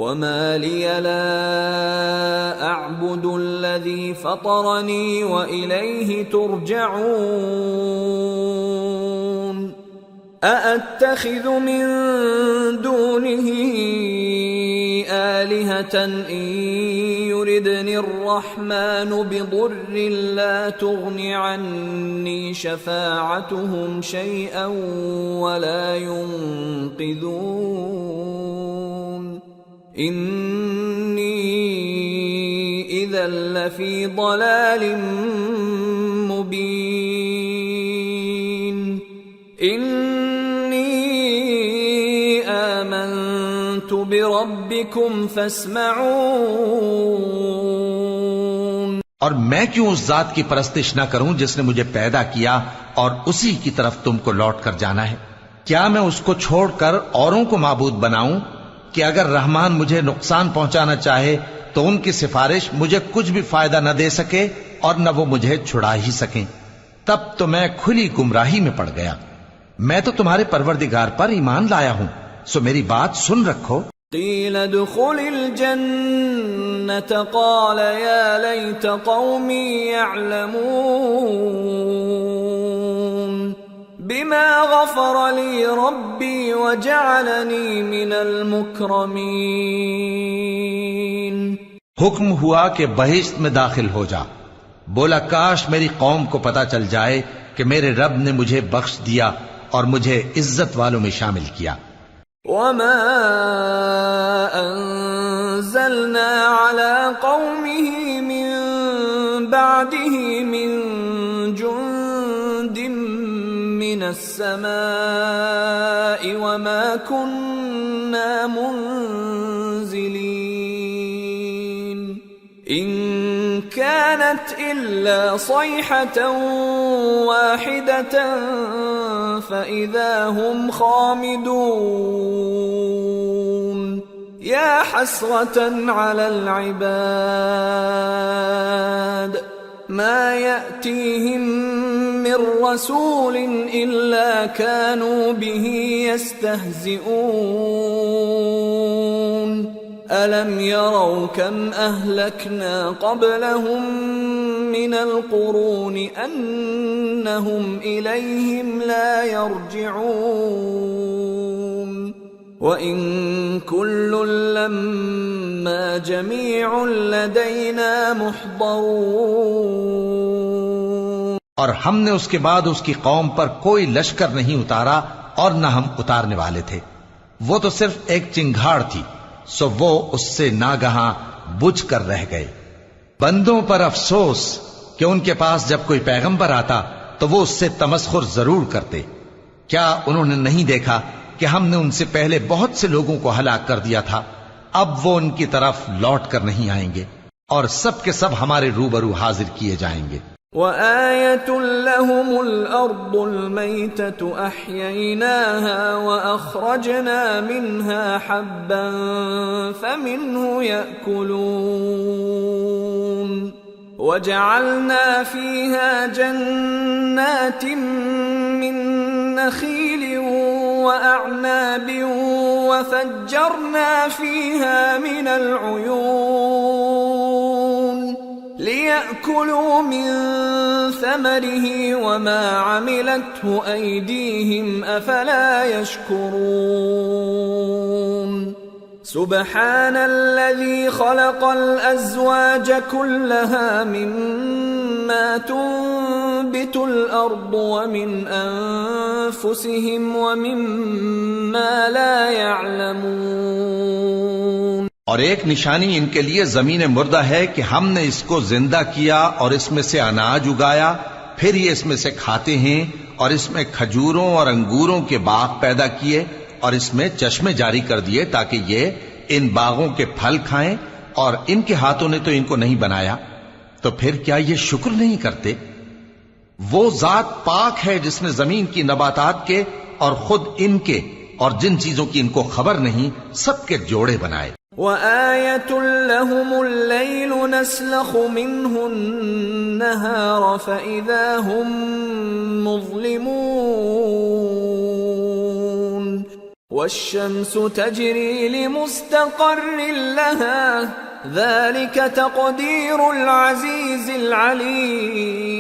وما لي لا أعبد الذي فطرني وإليه ترجعون أأتخذ من دونه آلهة إن يردني الرحمن بضر لا تغن عني شفاعتهم شيئا ولا ينقذون إني إذا لفي ضلال مبين آمنت بربكم فاسمعون۔ اور میں کیوں اس ذات کی پرستش نہ کروں جس نے مجھے پیدا کیا اور اسی کی طرف تم کو لوٹ کر جانا ہے؟ کیا میں اس کو چھوڑ کر اوروں کو معبود بناؤں کہ اگر رحمان مجھے نقصان پہنچانا چاہے تو ان کی سفارش مجھے کچھ بھی فائدہ نہ دے سکے اور نہ وہ مجھے چھڑا ہی سکیں؟ تب تو میں کھلی گمراہی میں پڑ گیا۔ میں تو تمہارے پروردگار پر ایمان لایا ہوں، سو میری بات سن رکھو۔ قیل ادخل الجنة قال یا لیت قومی یعلمون بما غفر لی ربی وجعلنی من المکرمین۔ حکم ہوا کہ بہشت میں داخل ہو جا۔ بولا کاش میری قوم کو پتا چل جائے کہ میرے رب نے مجھے بخش دیا اور مجھے عزت والوں میں شامل کیا۔ وما انزلنا على قومه من بعده من جند من السماء وما كنا منزلين إن كانت إلا صيحة واحدة فإذا هم خامدون يا حسرة على العباد ما يأتيهم من رسول إلا كانوا به يستهزئون ألم يروا كم أهلكنا قبلهم من القرون أنهم إليهم لا يرجعون وإن كل لما جميع لدينا محضرون۔ اور ہم نے اس کے بعد اس کی قوم پر کوئی لشکر نہیں اتارا اور نہ ہم اتارنے والے تھے، وہ تو صرف ایک چنگھاڑ تھی، سو وہ اس سے ناگہاں بجھ کر رہ گئے۔ بندوں پر افسوس کہ ان کے پاس جب کوئی پیغمبر آتا تو وہ اس سے تمسخر ضرور کرتے۔ کیا انہوں نے نہیں دیکھا کہ ہم نے ان سے پہلے بہت سے لوگوں کو ہلاک کر دیا تھا؟ اب وہ ان کی طرف لوٹ کر نہیں آئیں گے اور سب کے سب ہمارے روبرو حاضر کیے جائیں گے۔ وآية لهم الأرض الميتة أحييناها وأخرجنا منها حبا فمنه يأكلون وجعلنا فيها جنات من نخيل وأعناب وفجرنا فيها من العيون ليأكلوا من ثمره وما عملته أيديهم أفلا يشكرون سبحان الذي خلق الأزواج كلها مما تنبت الأرض ومن أنفسهم ومما لا يعلمون۔ اور ایک نشانی ان کے لیے زمین مردہ ہے کہ ہم نے اس کو زندہ کیا اور اس میں سے اناج اگایا، پھر یہ اس میں سے کھاتے ہیں، اور اس میں کھجوروں اور انگوروں کے باغ پیدا کیے اور اس میں چشمے جاری کر دیے تاکہ یہ ان باغوں کے پھل کھائیں، اور ان کے ہاتھوں نے تو ان کو نہیں بنایا، تو پھر کیا یہ شکر نہیں کرتے؟ وہ ذات پاک ہے جس نے زمین کی نباتات کے اور خود ان کے اور جن چیزوں کی ان کو خبر نہیں سب کے جوڑے بنائے۔ وآية لهم الليل نسلخ منه النهار فإذا هم مظلمون والشمس تجري لمستقر لها ذلك تقدير العزيز العليم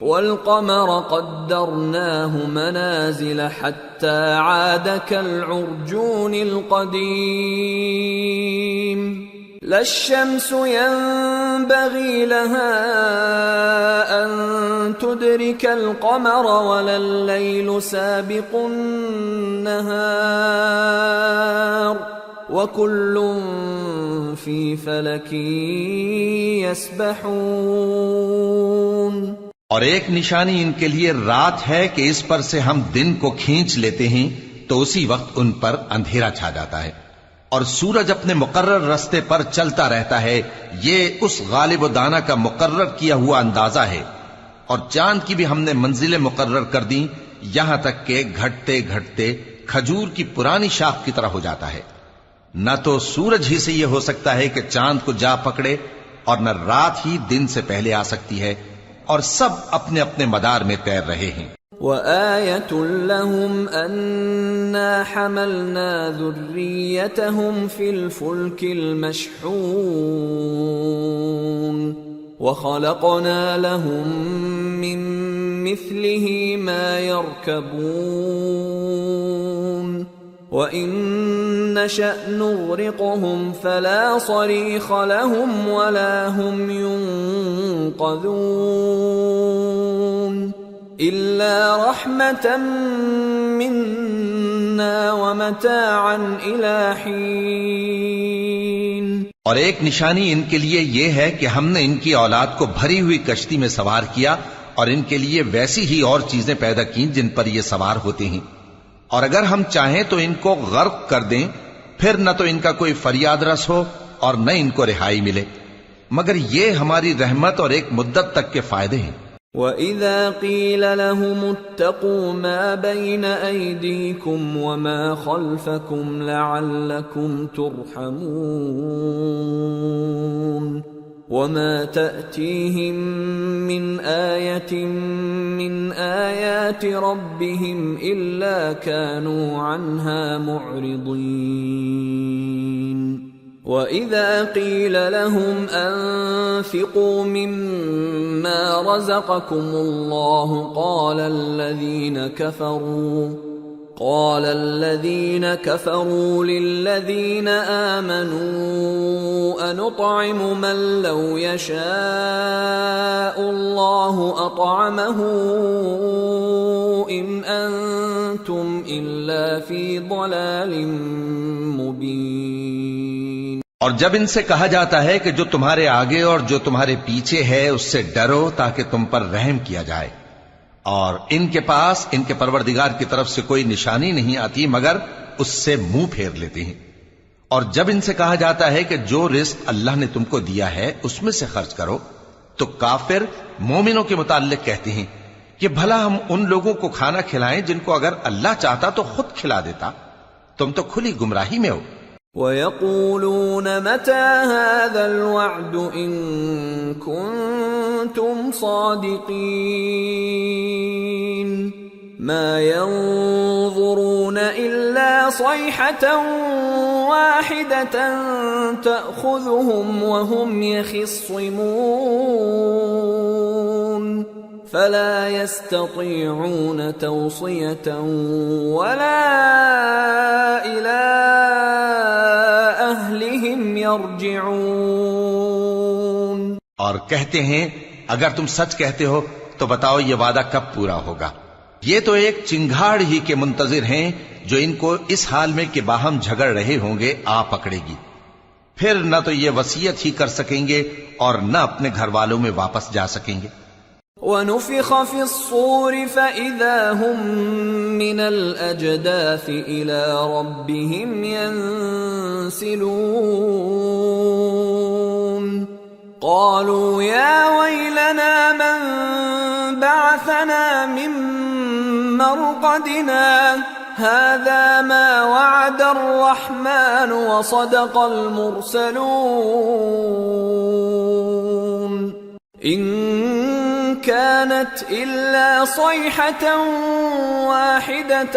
والقمر قدرناه منازل حتى عاد كالعرجون القديم لا الشمس ينبغي لها أن تدرك القمر ولا الليل سابق النهار وكل في فلك يسبحون. اور ایک نشانی ان کے لیے رات ہے کہ اس پر سے ہم دن کو کھینچ لیتے ہیں تو اسی وقت ان پر اندھیرا چھا جاتا ہے، اور سورج اپنے مقرر رستے پر چلتا رہتا ہے. یہ اس غالب و دانا کا مقرر کیا ہوا اندازہ ہے. اور چاند کی بھی ہم نے منزلیں مقرر کر دیں یہاں تک کہ گھٹتے گھٹتے کھجور کی پرانی شاخ کی طرح ہو جاتا ہے. نہ تو سورج ہی سے یہ ہو سکتا ہے کہ چاند کو جا پکڑے، اور نہ رات ہی دن سے پہلے آ سکتی ہے، اور سب اپنے اپنے مدار میں تیر رہے ہیں. وآية لهم أنا حملنا ذريتهم في الفلك المشحون وخلقنا لهم من مثله ما يركبون وإن نشأ نغرقهم فلا صريخ لهم ولا هم ينقذون إلا رحمة منا ومتاعا إلى حين. اور ایک نشانی ان کے لیے یہ ہے کہ ہم نے ان کی اولاد کو بھری ہوئی کشتی میں سوار کیا اور ان کے لیے ویسی ہی اور چیزیں پیدا کی جن پر یہ سوار ہوتے ہیں، اور اگر ہم چاہیں تو ان کو غرق کر دیں، پھر نہ تو ان کا کوئی فریاد رس ہو اور نہ ان کو رہائی ملے، مگر یہ ہماری رحمت اور ایک مدت تک کے فائدے ہیں. وَإِذَا قِيلَ لَهُمُ اتَّقُوا مَا بَيْنَ أَيْدِيكُمْ وَمَا خَلْفَكُمْ لَعَلَّكُمْ تُرْحَمُونَ وَمَا تَأْتِيهِمْ مِنْ آيَةٍ مِنْ آيَاتِ رَبِّهِمْ إِلَّا كَانُوا عَنْهَا مُعْرِضِينَ. وَإِذَا قِيلَ لَهُمْ أَنفِقُوا مِمَّا رَزَقَكُمُ اللَّهُ قَالَ الَّذِينَ كَفَرُوا لِلَّذِينَ آمَنُوا أَنُطْعِمُ مَن لَّوْ يَشَاءُ اللَّهُ أَطْعَمَهُ إِنْ أَنتُمْ إِلَّا فِي ضَلَالٍ مُّبِينٍ. اور جب ان سے کہا جاتا ہے کہ جو تمہارے آگے اور جو تمہارے پیچھے ہے اس سے ڈرو تاکہ تم پر رحم کیا جائے، اور ان کے پاس ان کے پروردگار کی طرف سے کوئی نشانی نہیں آتی مگر اس سے منہ پھیر لیتے ہیں. اور جب ان سے کہا جاتا ہے کہ جو رزق اللہ نے تم کو دیا ہے اس میں سے خرچ کرو، تو کافر مومنوں کے متعلق کہتے ہیں کہ بھلا ہم ان لوگوں کو کھانا کھلائیں جن کو اگر اللہ چاہتا تو خود کھلا دیتا، تم تو کھلی گمراہی میں ہو. وَيَقُولُونَ مَتَى هَذَا الْوَعْدُ إِن كُنتُمْ صَادِقِينَ مَا يَنظُرُونَ إِلَّا صَيْحَةً وَاحِدَةً تَأْخُذُهُمْ وَهُمْ يَخِصِّمُونَ فلا يستطيعون توصية ولا إلى أهلهم يرجعون. اور کہتے ہیں اگر تم سچ کہتے ہو تو بتاؤ یہ وعدہ کب پورا ہوگا. یہ تو ایک چنگھاڑ ہی کے منتظر ہیں جو ان کو اس حال میں کہ باہم جھگڑ رہے ہوں گے آ پکڑے گی، پھر نہ تو یہ وصیت ہی کر سکیں گے اور نہ اپنے گھر والوں میں واپس جا سکیں گے. وَنُفِخَ فِي الصُّورِ فَإِذَا هُمْ مِنَ الْأَجْدَاثِ إِلَى رَبِّهِمْ يَنْسِلُونَ قَالُوا يَا وَيْلَنَا مَنْ بَعَثَنَا مِنْ مَرْقَدِنَا هَذَا مَا وَعَدَ الرَّحْمَنُ وَصَدَقَ الْمُرْسَلُونَ إِنَّ كانت إلا صيحة واحدة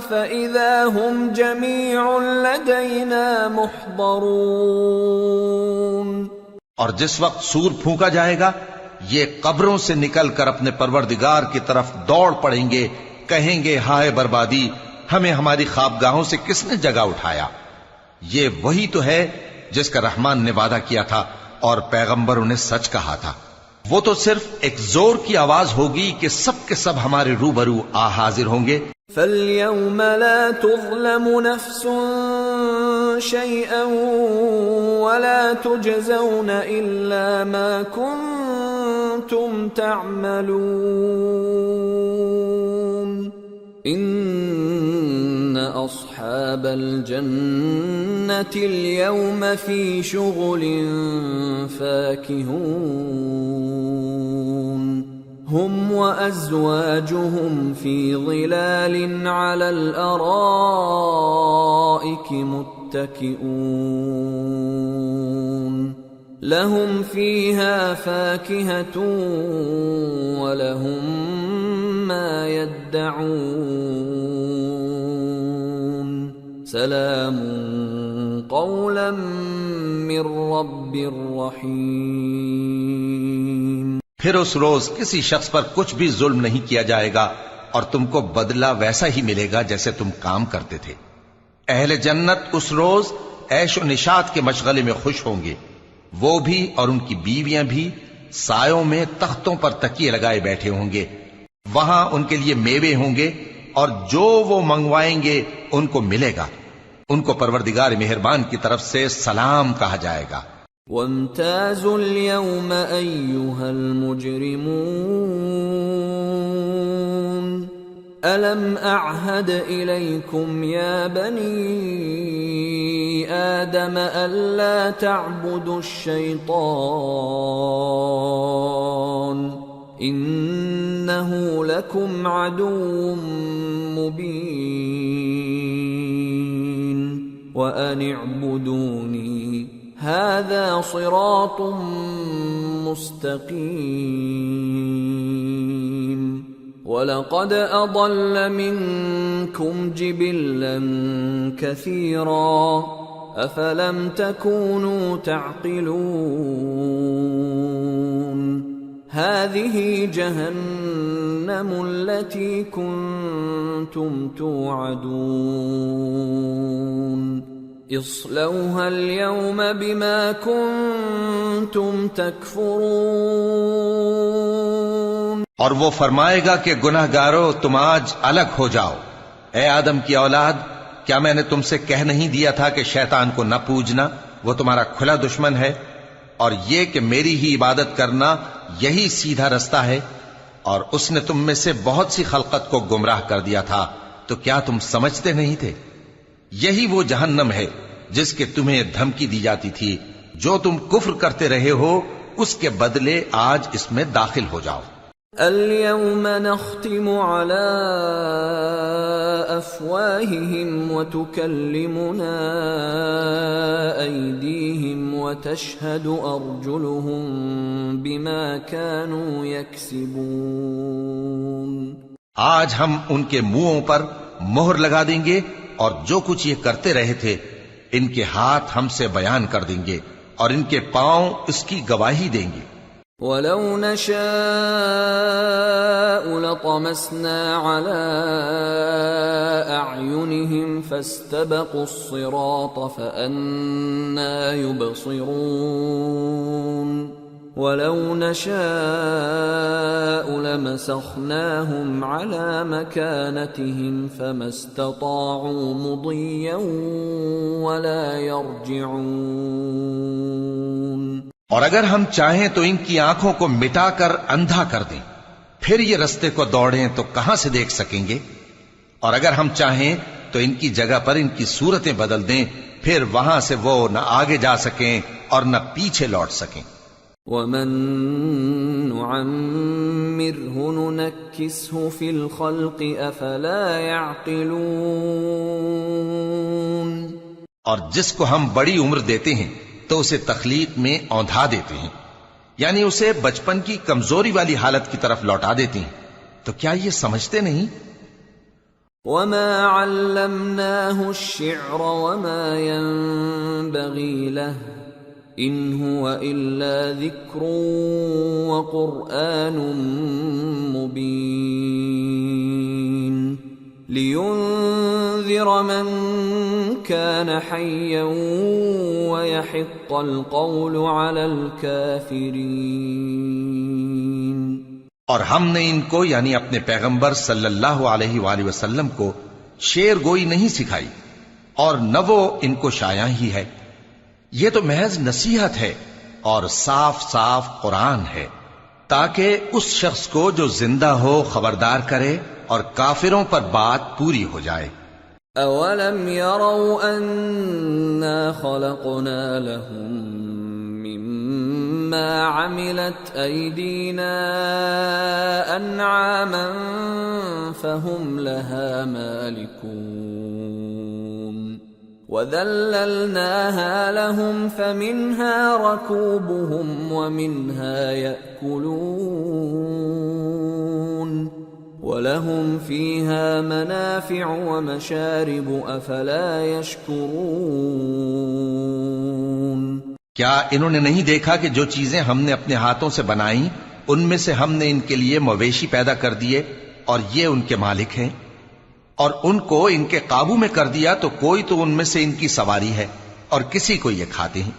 فإذا هم جميع لدينا محضرون۔ اور جس وقت سور پھونکا جائے گا یہ قبروں سے نکل کر اپنے پروردگار کی طرف دوڑ پڑیں گے، کہیں گے ہائے بربادی، ہمیں ہماری خوابگاہوں سے کس نے جگہ اٹھایا۔ یہ وہی تو ہے جس کا رحمان نے وعدہ کیا تھا اور پیغمبروں نے سچ کہا تھا۔ وہ تو صرف ایک زور کی آواز ہوگی کہ سب کے سب ہمارے روبرو آ حاضر ہوں گے۔ فَالْيَوْمَ لَا تُظْلَمُ نَفْسٌ شَيْئًا وَلَا تُجْزَوْنَ إِلَّا مَا كُنتُمْ تَعْمَلُونَ إِنَّ أَصْحَابَ الْجَنَّةِ الْيَوْمَ فِي شُغُلٍ فَاكِهُونَ هُمْ وَأَزْوَاجُهُمْ فِي ظِلَالٍ عَلَى الْأَرَائِكِ مُتَّكِئُونَ لَهُمْ فِيهَا فَاكِهَةٌ وَلَهُمْ مَا يَدَّعُونَ سَلَامٌ قَوْلًا مِّن رَّبٍّ رَّحِيمٍ۔ پھر اس روز کسی شخص پر کچھ بھی ظلم نہیں کیا جائے گا اور تم کو بدلہ ویسا ہی ملے گا جیسے تم کام کرتے تھے۔ اہل جنت اس روز عیش و نشاط کے مشغلے میں خوش ہوں گے، وہ بھی اور ان کی بیویاں بھی سایوں میں تختوں پر تکیے لگائے بیٹھے ہوں گے۔ وہاں ان کے لیے میوے ہوں گے اور جو وہ منگوائیں گے ان کو ملے گا۔ ان کو پروردگار مہربان کی طرف سے سلام کہا جائے گا۔ وَامْتَازُوا الْيَوْمَ أَيُّهَا الْمُجْرِمُونَ أَلَمْ أَعْهَدْ إِلَيْكُمْ يَا بَنِي آدَمَ أَلَّا تَعْبُدُوا الشَّيْطَانَ إِنَّهُ لَكُمْ عَدُوٌّ مُّبِينٌ وَأَنِ اعْبُدُونِي هَذَا صِرَاطٌ مُّسْتَقِيمٌ وَلَقَدْ أَضَلَّ مِنكُمْ جِبِلًّا كَثِيرًا أَفَلَمْ تَكُونُوا تَعْقِلُونَ هَذِهِ جَهَنَّمُ الَّتِي كُنتُمْ تُوعَدُونَ اصلوها اليوم بما كنتم تكفرون۔ اور وہ فرمائے گا کہ گناہ گارو تم آج الگ ہو جاؤ۔ اے آدم کی اولاد، کیا میں نے تم سے کہہ نہیں دیا تھا کہ شیطان کو نہ پوجنا، وہ تمہارا کھلا دشمن ہے، اور یہ کہ میری ہی عبادت کرنا یہی سیدھا رستہ ہے، اور اس نے تم میں سے بہت سی خلقت کو گمراہ کر دیا تھا، تو کیا تم سمجھتے نہیں تھے؟ یہی وہ جہنم ہے جس کے تمہیں دھمکی دی جاتی تھی، جو تم کفر کرتے رہے ہو اس کے بدلے آج اس میں داخل ہو جاؤ۔ اليوم نختم على أفواههم وتكلمنا أيديهم وتشهد أرجلهم بما كانوا يكسبون۔ آج ہم ان کے منہوں پر مہر لگا دیں گے اور جو کچھ یہ کرتے رہے تھے ان کے ہاتھ ہم سے بیان کر دیں گے اور ان کے پاؤں اس کی گواہی دیں گے۔ وَلَوْ نَشَاءُ لَطَمَسْنَا عَلَىٰ أَعْيُنِهِمْ فَاسْتَبَقُوا الصِّرَاطَ فَأَنَّىٰ يُبْصِرُونَ وَلَوْ نَشَاءُ لَمَسَخْنَاهُمْ عَلَىٰ مَكَانَتِهِمْ فَمَا اسْتَطَاعُوا مُضِيًّا وَلَا يَرْجِعُونَ۔ اور اگر ہم چاہیں تو ان کی آنکھوں کو مٹا کر اندھا کر دیں، پھر یہ رستے کو دوڑیں تو کہاں سے دیکھ سکیں گے؟ اور اگر ہم چاہیں تو ان کی جگہ پر ان کی صورتیں بدل دیں، پھر وہاں سے وہ نہ آگے جا سکیں اور نہ پیچھے لوٹ سکیں۔ وَمَن نُّعَمِّرْهُ نُنَكِّسْهُ فِي الْخَلْقِ أَفَلَا يَعْقِلُونَ۔ اور جس کو ہم بڑی عمر دیتے ہیں تو اسے تخلیق میں اوندھا دیتے ہیں، یعنی اسے بچپن کی کمزوری والی حالت کی طرف لوٹا دیتی ہیں. تو کیا یہ سمجھتے نہیں؟ وما علمناه الشعر وما ينبغي له ان هو الا ذكر وقرآن مبين لينذر من كان حيا ويحق القول على الكافرين. اور ہم نے ان کو یعنی اپنے پیغمبر صلی اللہ علیہ وآلہ وسلم کو شعر گوئی نہیں سکھائی اور نہ وہ ان کو شایع ہی ہے. یہ تو محض نصیحت ہے اور صاف صاف قرآن ہے تاکہ اس شخص کو جو زندہ ہو خبردار کرے اور کافروں پر بات پوری ہو جائے. اولم يروا انا خلقنا لهم مما عملت ايدينا انعاما فهم لها مالكون وذللناها لهم فمنها ركوبهم ومنها يأكلون وَلَهُمْ فِيهَا مَنَافِعُ وَمَشَارِبُ أَفَلَا يَشْكُرُونَ. کیا انہوں نے نہیں دیکھا کہ جو چیزیں ہم نے اپنے ہاتھوں سے بنائیں ان میں سے ہم نے ان کے لیے مویشی پیدا کر دیے اور یہ ان کے مالک ہیں، اور ان کو ان کے قابو میں کر دیا تو کوئی تو ان میں سے ان کی سواری ہے اور کسی کو یہ کھاتے ہیں،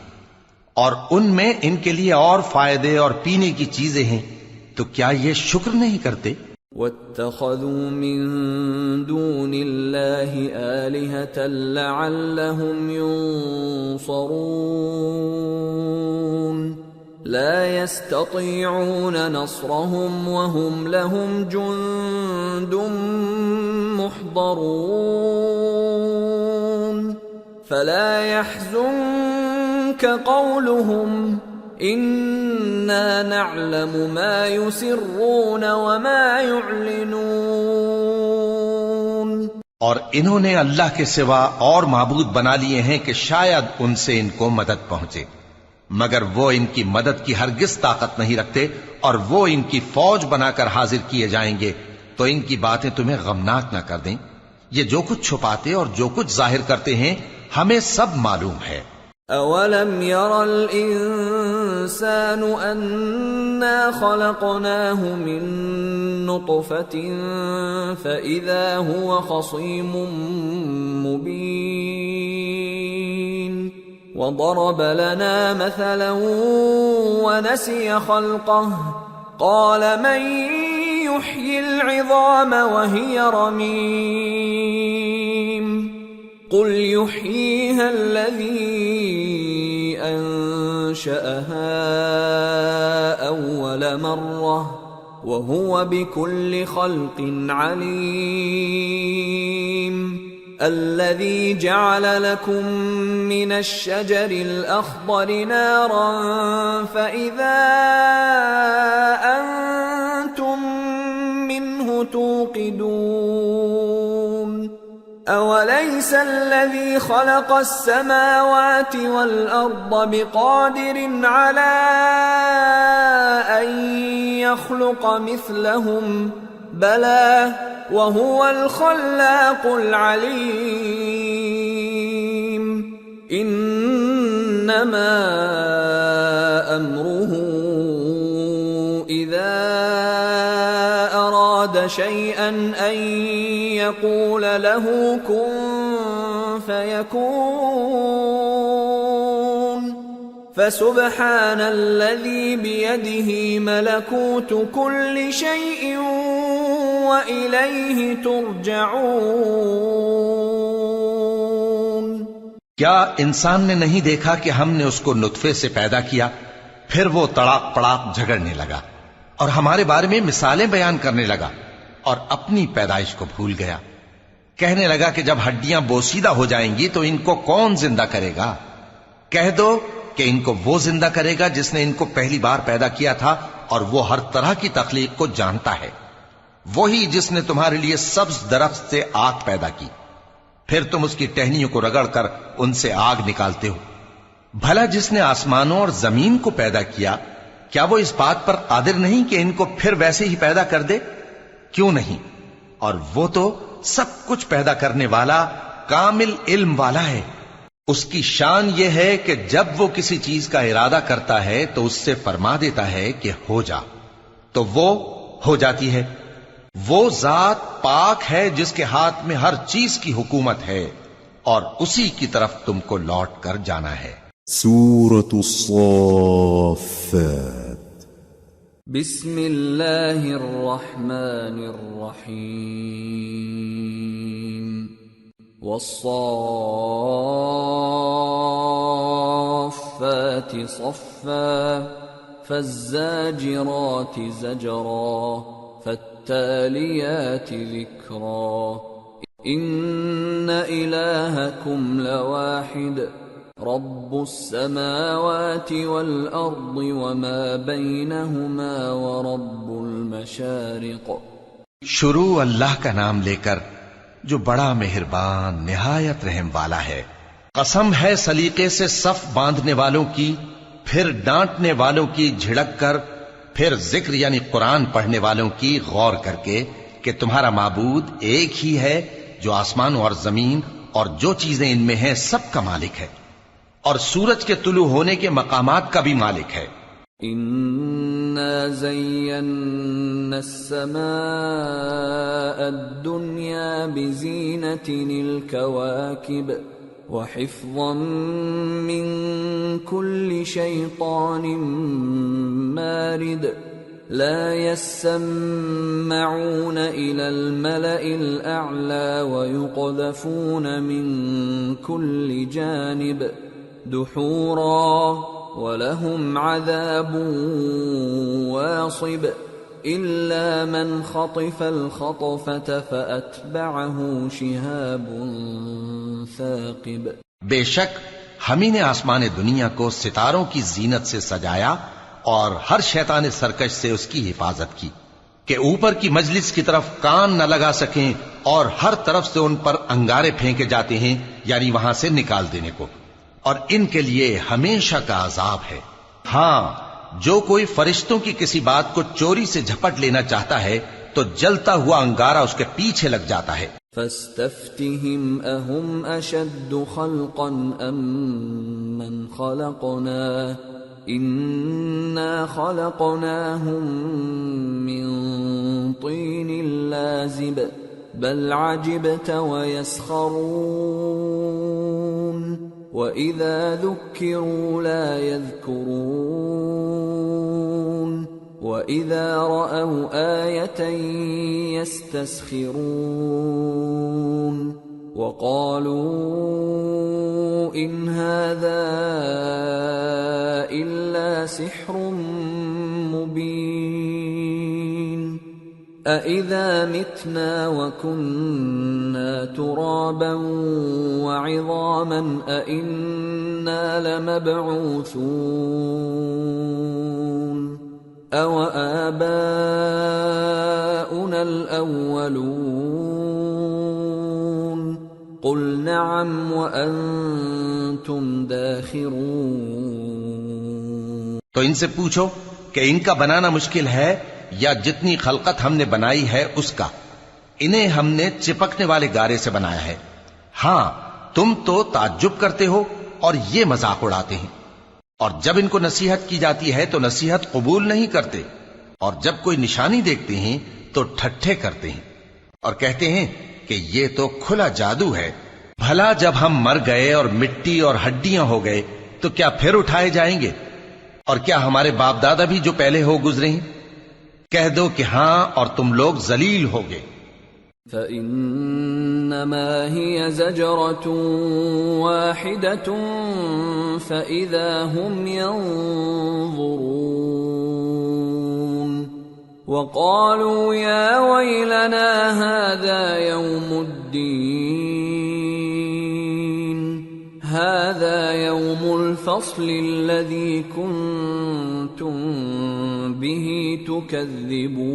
اور ان میں ان کے لیے اور فائدے اور پینے کی چیزیں ہیں، تو کیا یہ شکر نہیں کرتے؟ وَاتَّخَذُوا مِن دُونِ اللَّهِ آلِهَةً لَعَلَّهُمْ يُنصَرُونَ لَا يَسْتَطِيعُونَ نَصْرَهُمْ وَهُمْ لَهُمْ جُندٌ مُحْضَرُونَ فَلَا يَحْزُنكَ قَوْلُهُمْ اِنَّا نَعْلَمُ مَا يُسِرُّونَ وَمَا يُعْلِنُونَ. اور انہوں نے اللہ کے سوا اور معبود بنا لیے ہیں کہ شاید ان سے ان کو مدد پہنچے، مگر وہ ان کی مدد کی ہرگز طاقت نہیں رکھتے، اور وہ ان کی فوج بنا کر حاضر کیے جائیں گے تو ان کی باتیں تمہیں غمناک نہ کر دیں. یہ جو کچھ چھپاتے اور جو کچھ ظاہر کرتے ہیں ہمیں سب معلوم ہے. اولم ير الانسان انا خلقناه من نطفة فاذا هو خصيم مبين وضرب لنا مثلا ونسي خلقه قال من يحيي العظام وهي رميم قل يحييها الذي أنشأها أول مرة وهو بكل خلق عليم الذي جعل لكم من الشجر الأخضر نارا فإذا أنتم منه توقدون أوليس الذي خلق السماوات والأرض بقادر على أن يخلق مثلهم بلى وهو الخلاق العليم إنما أمره إذا أراد شيئا أن يقول له كن فيكون فسبحان الذي بيده ملكوت كل شيء وإليه ترجعون. کیا انسان نے نہیں دیکھا کہ ہم نے اس کو نطفے سے پیدا کیا، پھر وہ تڑاک پڑاک جھگڑنے لگا اور ہمارے بارے میں مثالیں بیان کرنے لگا اور اپنی پیدائش کو بھول گیا. کہنے لگا کہ جب ہڈیاں بوسیدہ ہو جائیں گی تو ان کو کون زندہ کرے گا؟ کہہ دو کہ ان کو وہ زندہ کرے گا جس نے ان کو پہلی بار پیدا کیا تھا، اور وہ ہر طرح کی تخلیق کو جانتا ہے. وہی جس نے تمہارے لیے سبز درخت سے آگ پیدا کی، پھر تم اس کی ٹہنیوں کو رگڑ کر ان سے آگ نکالتے ہو. بھلا جس نے آسمانوں اور زمین کو پیدا کیا کیا وہ اس بات پر قادر نہیں کہ ان کو پھر ویسے ہی پیدا کر دے؟ کیوں نہیں؟ اور وہ تو سب کچھ پیدا کرنے والا کامل علم والا ہے۔ اس کی شان یہ ہے کہ جب وہ کسی چیز کا ارادہ کرتا ہے تو اس سے فرما دیتا ہے کہ ہو جا، تو وہ ہو جاتی ہے۔ وہ ذات پاک ہے جس کے ہاتھ میں ہر چیز کی حکومت ہے، اور اسی کی طرف تم کو لوٹ کر جانا ہے۔ سورة الصافات بسم اللہ الرحمن الرحیم والصافات صفا فالزاجرات زجرا فالتاليات ذكرا إن إلهكم لواحد رب السماوات والأرض وما بينهما ورب المشارق۔ شروع اللہ کا نام لے کر جو بڑا مہربان نہایت رحم والا ہے۔ قسم ہے سلیقے سے صف باندھنے والوں کی، پھر ڈانٹنے والوں کی جھڑک کر، پھر ذکر یعنی قرآن پڑھنے والوں کی غور کر کے کہ تمہارا معبود ایک ہی ہے جو آسمانوں اور زمین اور جو چیزیں ان میں ہیں سب کا مالک ہے، اور سورج کے طلوع ہونے کے مقامات کا بھی مالک ہے۔ إِنَّا زَيَّنَّا السَّمَاءَ الدُّنْيَا بِزِينَةٍ الْكَوَاكِبِ وَحِفْظًا مِّن كُلِّ شَيْطَانٍ مَارِدٍ لا يسمعون إلى الملأ الأعلى ويقذفون من كل جانب دحورا ولهم عذاب واصب إلا من خطف الخطفة فأتبعه شهاب ثاقب۔ بے شک ہم ہی نے آسمان دنیا کو ستاروں کی زینت سے سجایا اور ہر شیطان سرکش سے اس کی حفاظت کی کہ اوپر کی مجلس کی طرف کان نہ لگا سکیں، اور ہر طرف سے ان پر انگارے پھینکے جاتے ہیں یعنی وہاں سے نکال دینے کو، اور ان کے لیے ہمیشہ کا عذاب ہے۔ ہاں، جو کوئی فرشتوں کی کسی بات کو چوری سے جھپٹ لینا چاہتا ہے تو جلتا ہوا انگارہ اس کے پیچھے لگ جاتا ہے۔ فاستفتهم أهم أشد خلقا أم من خلقنا إنا خلقناهم من طين لازب بل عجبت ويسخرون وإذا ذكروا لا يذكرون وَإِذَا رَأَوْا آيَةً يَسْتَسْخِرُونَ وَقَالُوا إِنْ هَذَا إِلَّا سِحْرٌ مُبِينٌ أَإِذَا مِتْنَا وَكُنَّا تُرَابًا وَعِظَامًا أَإِنَّا لَمَبْعُوثُونَ أَوَآبَاؤُنَا الْأَوَّلُونَ قُلْ نَعَمْ وَأَنْتُمْ دَاخِرُونَ۔ تو ان سے پوچھو کہ ان کا بنانا مشکل ہے یا جتنی خلقت ہم نے بنائی ہے اس کا؟ انہیں ہم نے چپکنے والے گارے سے بنایا ہے۔ ہاں، تم تو تعجب کرتے ہو اور یہ مذاق اڑاتے ہیں، اور جب ان کو نصیحت کی جاتی ہے تو نصیحت قبول نہیں کرتے، اور جب کوئی نشانی دیکھتے ہیں تو ٹھٹھے کرتے ہیں اور کہتے ہیں کہ یہ تو کھلا جادو ہے۔ بھلا جب ہم مر گئے اور مٹی اور ہڈیاں ہو گئے تو کیا پھر اٹھائے جائیں گے؟ اور کیا ہمارے باپ دادا بھی جو پہلے ہو گزرے ہیں؟ کہہ دو کہ ہاں، اور تم لوگ ذلیل ہوگے۔ فَإِنَّمَا هِيَ زَجْرَةٌ وَاحِدَةٌ فَإِذَا هُمْ يَنظُرُونَ وَقَالُوا يَا وَيْلَنَا هَذَا يَوْمُ الدِّينِ هَذَا يَوْمُ الْفَصْلِ الَّذِي كُنْتُمْ بِهِ تُكَذِّبُونَ۔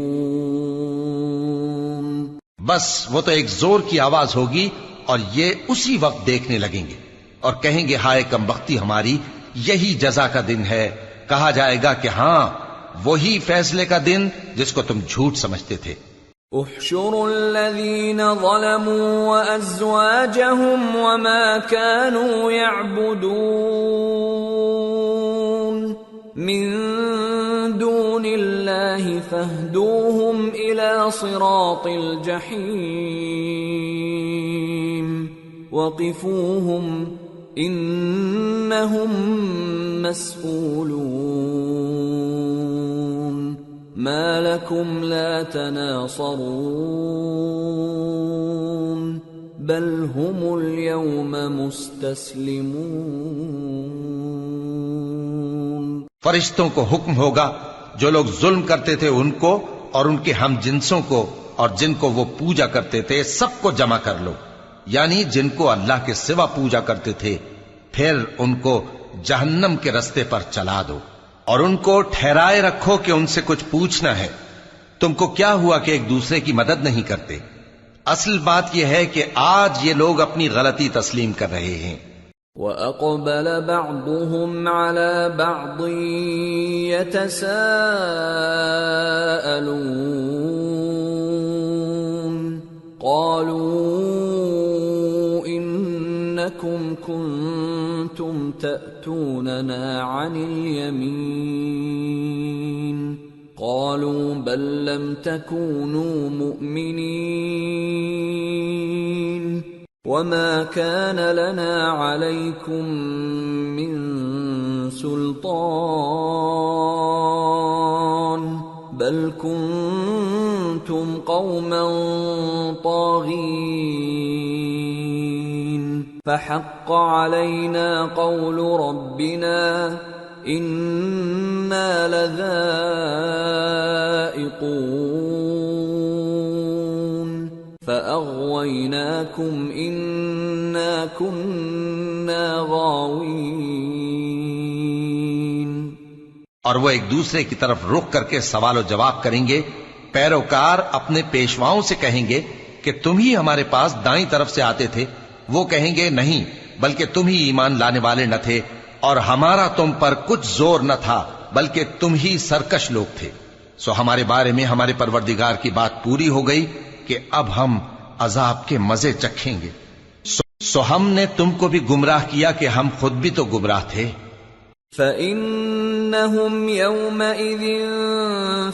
بس وہ تو ایک زور کی آواز ہوگی اور یہ اسی وقت دیکھنے لگیں گے اور کہیں گے ہائے کم بختی ہماری، یہی جزا کا دن ہے۔ کہا جائے گا کہ ہاں، وہی فیصلے کا دن جس کو تم جھوٹ سمجھتے تھے۔ احشروا الذين ظلموا وأزواجهم وما كانوا يعبدون من دون الله فاهدوهم إلى صراط الجحيم وقفوهم إنهم مسئولون ما لكم لا تناصرون بل هم اليوم مستسلمون۔ فرشتوں کو حکم ہوگا جو لوگ ظلم کرتے تھے ان کو اور ان کے ہم جنسوں کو اور جن کو وہ پوجا کرتے تھے سب کو جمع کر لو، یعنی جن کو اللہ کے سوا پوجا کرتے تھے، پھر ان کو جہنم کے رستے پر چلا دو اور ان کو ٹھہرائے رکھو کہ ان سے کچھ پوچھنا ہے۔ تم کو کیا ہوا کہ ایک دوسرے کی مدد نہیں کرتے؟ اصل بات یہ ہے کہ آج یہ لوگ اپنی غلطی تسلیم کر رہے ہیں۔ وَأَقْبَلَ بَعْضُهُمْ عَلَى بَعْضٍ يَتَسَاءَلُونَ قَالُوا إِنَّكُمْ كُنتُمْ تَأْتُونَنَا عَنِ الْيَمِينِ قَالُوا بَل لَّمْ تَكُونُوا مُؤْمِنِينَ وَمَا كَانَ لَنَا عَلَيْكُمْ مِنْ سُلْطَانٍ بَلْ كُنْتُمْ قَوْمًا طَاغِينَ فَحَقَّ عَلَيْنَا قَوْلُ رَبِّنَا إِنَّا لَذَائِقُونَ فَأَغْوَيْنَاكُمْ إِنَّا كُنَّا غَاوِينَ۔ اور وہ ایک دوسرے کی طرف رخ کر کے سوال و جواب کریں گے۔ پیروکار اپنے پیشواؤں سے کہیں گے کہ تم ہی ہمارے پاس دائیں طرف سے آتے تھے، وہ کہیں گے نہیں بلکہ تم ہی ایمان لانے والے نہ تھے اور ہمارا تم پر کچھ زور نہ تھا بلکہ تم ہی سرکش لوگ تھے۔ سو ہمارے بارے میں ہمارے پروردگار کی بات پوری ہو گئی کہ اب ہم عذاب کے مزے چکھیں گے۔ سو ہم نے تم کو بھی گمراہ کیا کہ ہم خود بھی تو گمراہ تھے۔ فَإِنَّهُمْ يَوْمَئِذٍ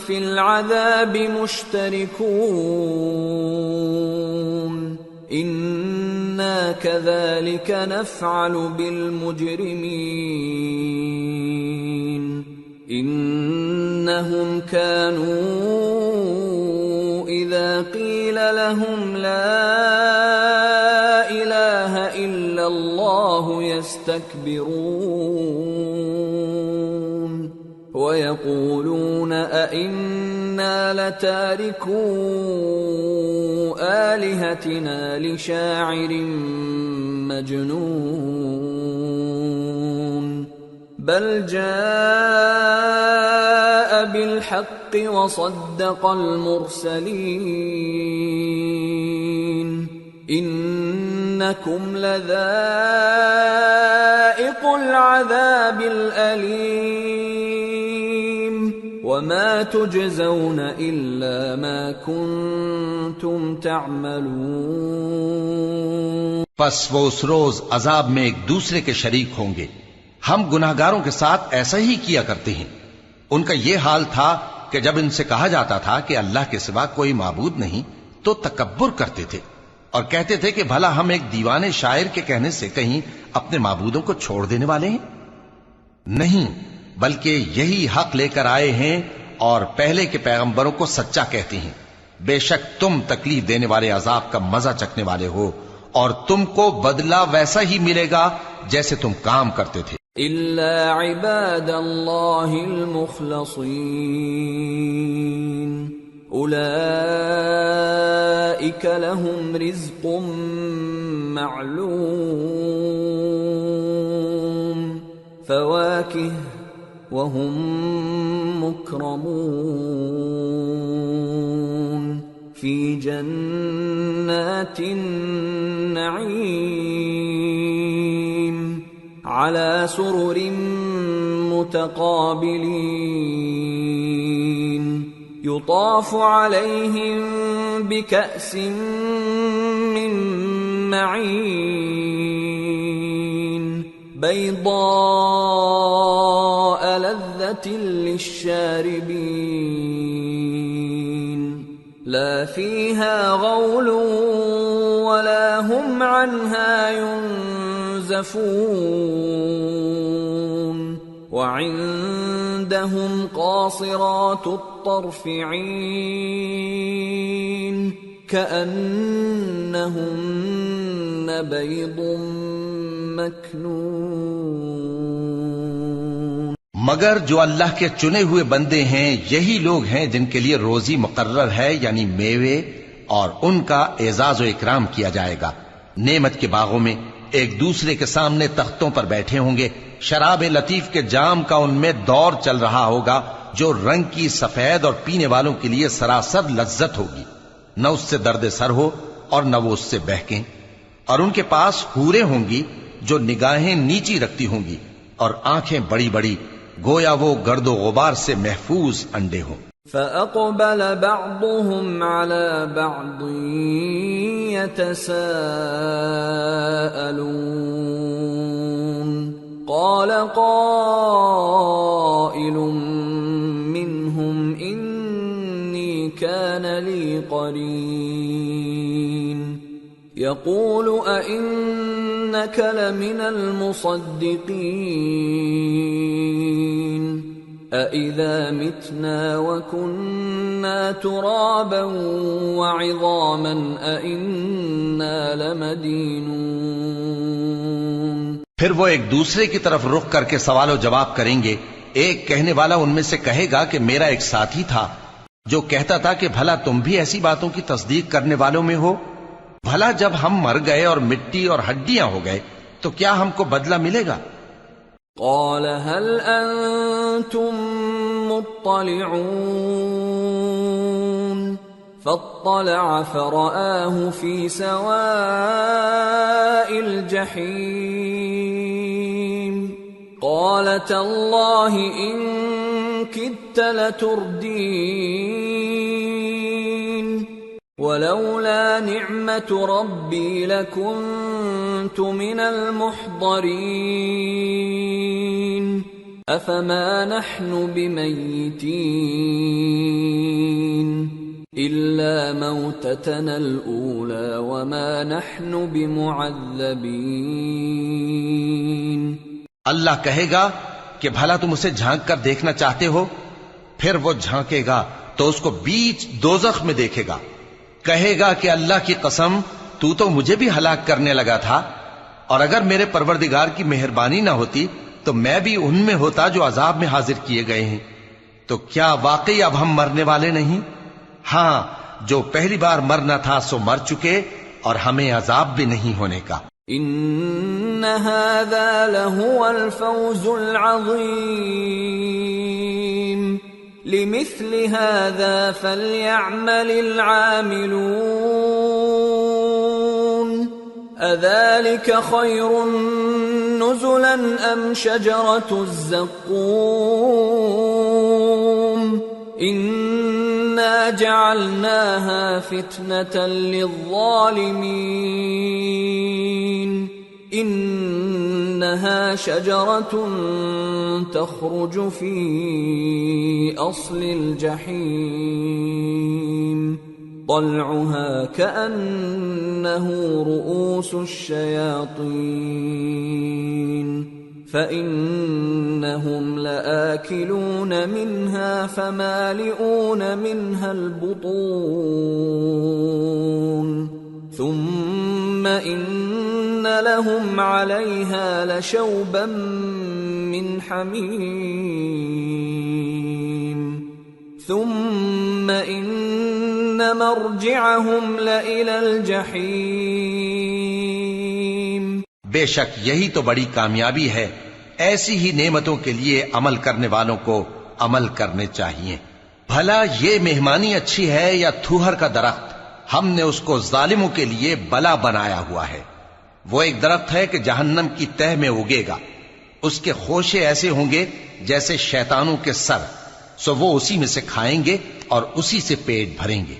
فِي الْعَذَابِ مُشْتَرِكُونَ إِنَّا كَذَلِكَ نَفْعَلُ بِالْمُجْرِمِينَ إِنَّهُمْ كَانُوا إِذَا قِيلَ لَهُمْ لَا إِلَهَ إِلَّا اللَّهُ يَسْتَكْبِرُونَ وَيَقُولُونَ أَإِنَّا لَتَارِكُو آلِهَتِنَا لِشَاعِرٍ مَجْنُونٍ بَلْ جَاءَ بِالْحَقِّ وَصَدَّقَ الْمُرْسَلِينَ إِنَّكُمْ لَذَائِقُو الْعَذَابِ الْأَلِيمِ وَمَا تُجْزَوْنَ إِلَّا مَا كُنتُمْ تَعْمَلُونَ۔ پس وہ اس روز عذاب میں ایک دوسرے کے شریک ہوں گے۔ ہم گناہگاروں کے ساتھ ایسا ہی کیا کرتے ہیں۔ ان کا یہ حال تھا کہ جب ان سے کہا جاتا تھا کہ اللہ کے سوا کوئی معبود نہیں تو تکبر کرتے تھے اور کہتے تھے کہ بھلا ہم ایک دیوانے شاعر کے کہنے سے کہیں اپنے معبودوں کو چھوڑ دینے والے ہیں؟ نہیں، بلکہ یہی حق لے کر آئے ہیں اور پہلے کے پیغمبروں کو سچا کہتے ہیں۔ بے شک تم تکلیف دینے والے عذاب کا مزہ چکھنے والے ہو اور تم کو بدلہ ویسا ہی ملے گا جیسے تم کام کرتے تھے۔ إِلَّا عِبَادَ اللَّهِ الْمُخْلَصِينَ أُولَئِكَ لَهُمْ رِزْقٌ مَّعْلُومٌ فَوَاكِهُ وَهُمْ مُكْرَمُونَ فِي جَنَّاتِ النَّعِيمِ على سرر متقابلين يطاف عليهم بكأس من معين بيضاء لذة للشاربين لا فيها غول ولا هم عنها ينزفون وعندهم قاصرات الطرف عين كأنهن بيض مكنون. مگر جو اللہ کے چنے ہوئے بندے ہیں یہی لوگ ہیں جن کے لیے روزی مقرر ہے، یعنی میوے، اور ان کا اعزاز و اکرام کیا جائے گا. نعمت کے باغوں میں ایک دوسرے کے سامنے تختوں پر بیٹھے ہوں گے. شراب لطیف کے جام کا ان میں دور چل رہا ہوگا جو رنگ کی سفید اور پینے والوں کے لیے سراسر لذت ہوگی. نہ اس سے درد سر ہو اور نہ وہ اس سے بہکیں. اور ان کے پاس حوریں ہوں گی جو نگاہیں نیچی رکھتی ہوں گی اور آنکھیں بڑی بڑی، گویا وہ گرد و غبار سے محفوظ انڈے ہوں. فَأَقْبَلَ بَعْضُهُمْ عَلَى بَعْضٍ يَتَسَاءَلُونَ قَالَ قَائِلٌ مِّنْهُمْ إِنِّي كَانَ لِي قَرِينٌ يَقُولُ أَإِنَّكَ لَمِنَ الْمُصَدِّقِينَ أَإِذَا مِتْنَا وَكُنَّا تُرَابًا وَعِظَامًا أَإِنَّا لَمَدِينُونَ. پھر وہ ایک دوسرے کی طرف رخ کر کے سوال و جواب کریں گے. ایک کہنے والا ان میں سے کہے گا کہ میرا ایک ساتھی تھا جو کہتا تھا کہ بھلا تم بھی ایسی باتوں کی تصدیق کرنے والوں میں ہو؟ بھلا جب ہم مر گئے اور مٹی اور ہڈیاں ہو گئے تو کیا ہم کو بدلہ ملے گا؟ قال هل انتم مطلعون فاطلع فرآه في سواء الجحيم قال تالله إن كدت لتردين ولولا نعمة ربي لكنت من المحضرين أفما نحن بميتين إلا موتتنا الأولى وما نحن بمعذبين. اللہ کہے گا کہ بھلا تم اسے جھانک کر دیکھنا چاہتے ہو؟ پھر وہ جھانکے گا تو اس کو بیچ دوزخ میں دیکھے گا. کہے گا کہ اللہ کی قسم تو مجھے بھی ہلاک کرنے لگا تھا، اور اگر میرے پروردگار کی مہربانی نہ ہوتی تو میں بھی ان میں ہوتا جو عذاب میں حاضر کیے گئے ہیں. تو کیا واقعی اب ہم مرنے والے نہیں؟ ہاں، جو پہلی بار مرنا تھا سو مر چکے اور ہمیں عذاب بھی نہیں ہونے کا. ان هذا لهو الفوز العظيم لمثل هذا فليعمل العاملون اذلك خير نزلا ام شجرة الزقوم انا جعلناها فتنة للظالمين انها شجرة تخرج في اصل الجحيم طلعها كأنه رؤوس الشياطين فإنهم لآكلون منها فمالئون منها البطون ثم إن لهم عليها لشوبا من حميم ثم إن مرجعهم لإلى الجحيم. بے شک یہی تو بڑی کامیابی ہے. ایسی ہی نعمتوں کے لیے عمل کرنے والوں کو عمل کرنے چاہیے. بھلا یہ مہمانی اچھی ہے یا تھوہر کا درخت؟ ہم نے اس کو ظالموں کے لیے بلا بنایا ہوا ہے. وہ ایک درخت ہے کہ جہنم کی تہ میں اگے گا. اس کے خوشے ایسے ہوں گے جیسے شیطانوں کے سر، سو وہ اسی میں سے کھائیں گے اور اسی سے پیٹ بھریں گے۔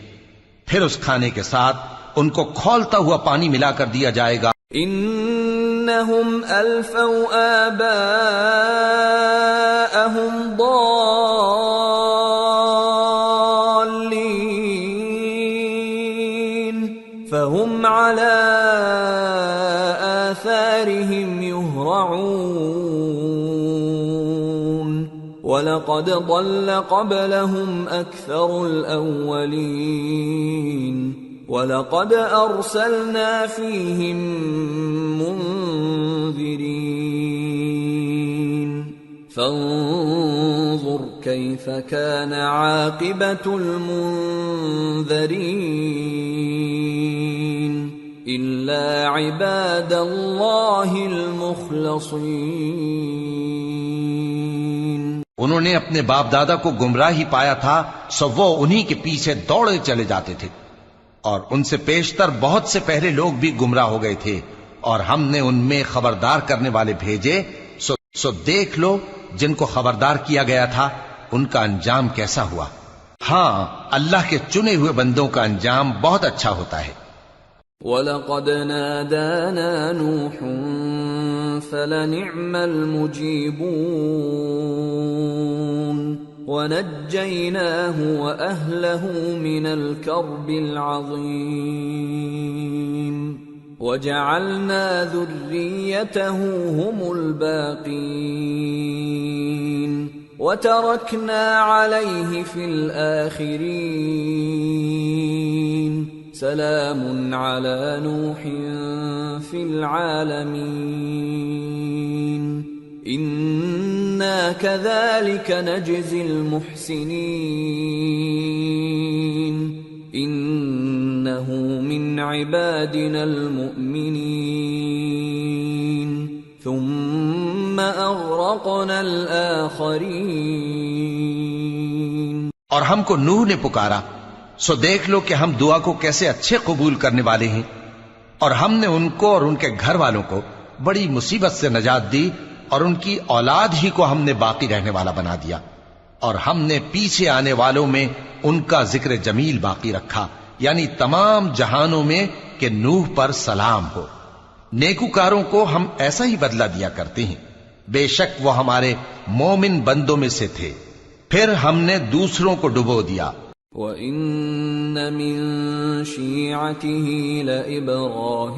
پھر اس کھانے کے ساتھ ان کو کھولتا ہوا پانی ملا کر دیا جائے گا۔ انہم الفوا آباءہم ضالین فہم علی آثارہم یہرعون وَلَقَدْ ضَلَّ قَبْلَهُمْ أَكْثَرُ الْأَوَّلِينَ وَلَقَدْ أَرْسَلْنَا فِيهِمْ مُنذِرِينَ فَانظُرْ كَيْفَ كَانَ عَاقِبَةُ الْمُنذَرِينَ إِلَّا عِبَادَ اللَّهِ الْمُخْلَصِينَ۔ انہوں نے اپنے باپ دادا کو گمراہی پایا تھا، سو وہ انہی کے پیچھے دوڑے چلے جاتے تھے، اور ان سے پیشتر بہت سے پہلے لوگ بھی گمراہ ہو گئے تھے، اور ہم نے ان میں خبردار کرنے والے بھیجے، سو دیکھ لو جن کو خبردار کیا گیا تھا ان کا انجام کیسا ہوا۔ ہاں، اللہ کے چنے ہوئے بندوں کا انجام بہت اچھا ہوتا ہے۔ وَلَقَدْ نَادَانَا نُوحٌ فَلَنِعْمَ الْمُجِيبُونَ وَنَجَّيْنَاهُ وَأَهْلَهُ مِنَ الْكَرْبِ الْعَظِيمِ وَجَعَلْنَا ذُرِّيَّتَهُ هُمُ الْبَاقِينَ وَتَرَكْنَا عَلَيْهِ فِي الْآخِرِينَ سلام على نوح في العالمين إنا كذلك نجزي المحسنين إنه من عبادنا المؤمنين ثم أغرقنا الآخرين۔ اور ہم کو نوح نے پکارا، سو دیکھ لو کہ ہم دعا کو کیسے اچھے قبول کرنے والے ہیں، اور ہم نے ان کو اور ان کے گھر والوں کو بڑی مصیبت سے نجات دی، اور ان کی اولاد ہی کو ہم نے باقی رہنے والا بنا دیا، اور ہم نے پیچھے آنے والوں میں ان کا ذکر جمیل باقی رکھا، یعنی تمام جہانوں میں کہ نوح پر سلام ہو۔ نیکوکاروں کو ہم ایسا ہی بدلہ دیا کرتے ہیں، بے شک وہ ہمارے مومن بندوں میں سے تھے۔ پھر ہم نے دوسروں کو ڈبو دیا۔ وَإِنَّ مِن شِيعَتِهِ لَإِبْرَاهِيمَ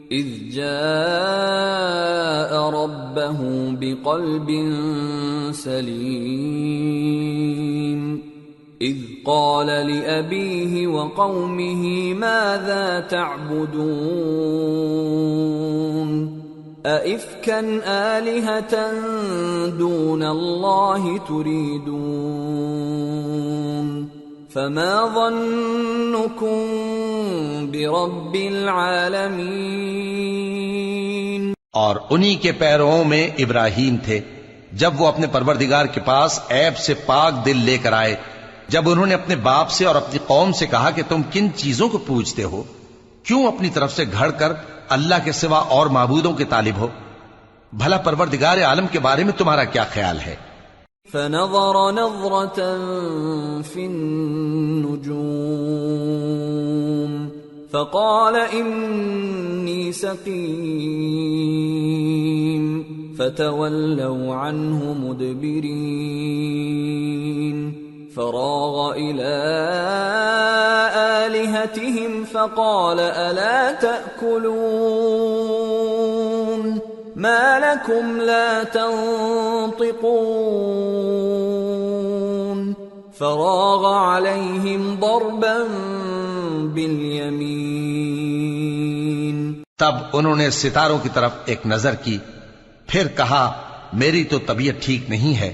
إِذْ جَاءَ رَبَّهُ بِقَلْبٍ سَلِيمٍ إِذْ قَالَ لِأَبِيهِ وَقَوْمِهِ مَاذَا تَعْبُدُونَ أَئِفْكًا آلِهَةً دُونَ اللَّهِ تُرِيدُونَ فَمَا ظَنُّكُمْ بِرَبِّ الْعَالَمِينَ۔ اور انہی کے پیرووں میں ابراہیم تھے، جب وہ اپنے پروردگار کے پاس عیب سے پاک دل لے کر آئے، جب انہوں نے اپنے باپ سے اور اپنی قوم سے کہا کہ تم کن چیزوں کو پوجتے ہو، کیوں اپنی طرف سے گھڑ کر اللہ کے سوا اور معبودوں کے طالب ہو؟ بھلا پروردگار عالم کے بارے میں تمہارا کیا خیال ہے؟ فنظر نظرة في النجوم فقال إني سقيم فتولوا عنه مدبرين فراغ إلى آلهتهم فقال ألا تأكلون ما لكم لا تنطقون فراغ عليهم ضربا باليمين۔ تب انہوں نے ستاروں کی طرف ایک نظر کی، پھر کہا میری تو طبیعت ٹھیک نہیں ہے۔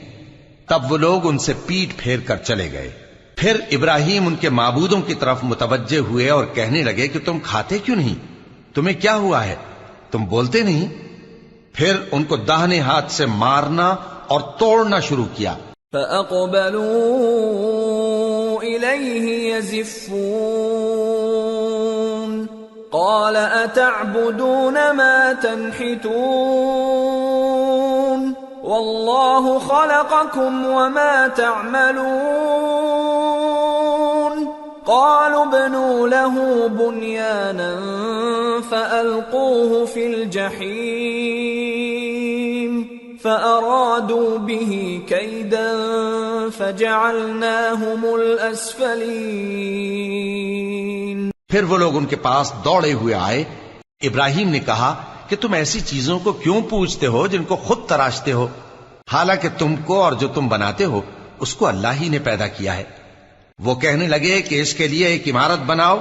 تب وہ لوگ ان سے پیٹ پھیر کر چلے گئے۔ پھر ابراہیم ان کے معبودوں کی طرف متوجہ ہوئے اور کہنے لگے کہ تم کھاتے کیوں نہیں؟ تمہیں کیا ہوا ہے؟ تم بولتے نہیں؟ پھر ان کو داہنے ہاتھ سے مارنا اور توڑنا شروع کیا۔ فَأَقْبَلُوا إِلَيْهِ يَزِفُّونَ قال أتعبدون ما تنحتون والله خلقكم وما تعملون قالوا ابنوا له بنيانا فألقوه في الجحيم فأرادوا به كيدا فجعلناهم الأسفلين۔ پھر وہ لوگ ان کے پاس دوڑے ہوئے آئے۔ ابراہیم نے کہا کہ تم ایسی چیزوں کو کیوں پوچھتے ہو جن کو خود تراشتے ہو، حالانکہ تم کو اور جو تم بناتے ہو اس کو اللہ ہی نے پیدا کیا ہے۔ وہ کہنے لگے کہ اس کے لیے ایک عمارت بناؤ،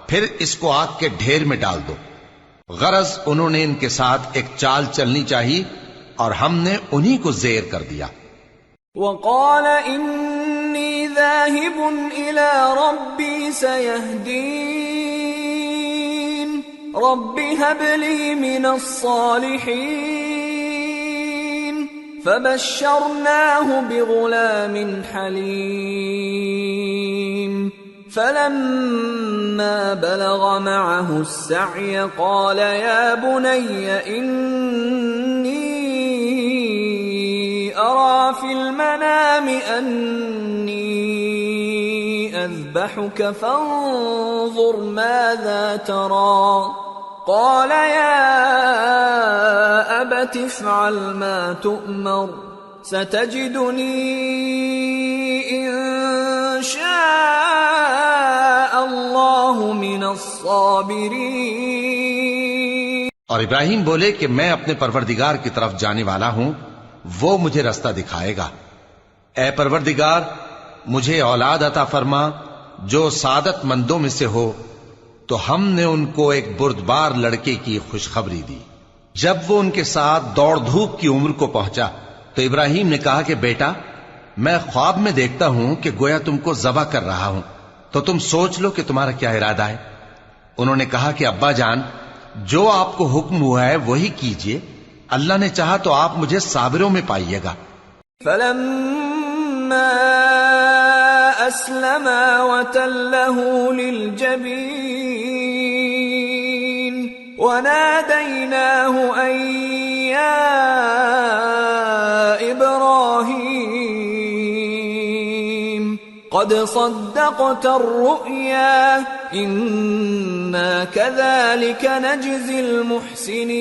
پھر اس کو آگ کے ڈھیر میں ڈال دو۔ غرض انہوں نے ان کے ساتھ ایک چال چلنی چاہی اور ہم نے انہی کو زیر کر دیا۔ وقال انی ذاہب الی ربی سیہدین رب هب لی من الصالحین فبشرناہ بغلام حلیم فلما بلغ معه السعي قال يا بني إني أرى في المنام أني أذبحك فانظر ماذا ترى قال يا أبت افعل ما تؤمر ستجدني إن شاء اللہ من الصابرین۔ اور ابراہیم بولے کہ میں اپنے پروردگار کی طرف جانے والا ہوں، وہ مجھے رستہ دکھائے گا۔ اے پروردگار مجھے اولاد عطا فرما جو سعادت مندوں میں سے ہو۔ تو ہم نے ان کو ایک بردبار لڑکے کی خوشخبری دی۔ جب وہ ان کے ساتھ دوڑ دھوپ کی عمر کو پہنچا تو ابراہیم نے کہا کہ بیٹا میں خواب میں دیکھتا ہوں کہ گویا تم کو ذبح کر رہا ہوں، تو تم سوچ لو کہ تمہارا کیا ارادہ ہے۔ انہوں نے کہا کہ ابا جان جو آپ کو حکم ہوا ہے وہی کیجئے، اللہ نے چاہا تو آپ مجھے صابروں میں پائیے گا۔ فلما اسلما وتله للجبين وناديناه ان يا ابراهيم قد صدقت الرؤيا انا كذلك نجزي المحسنين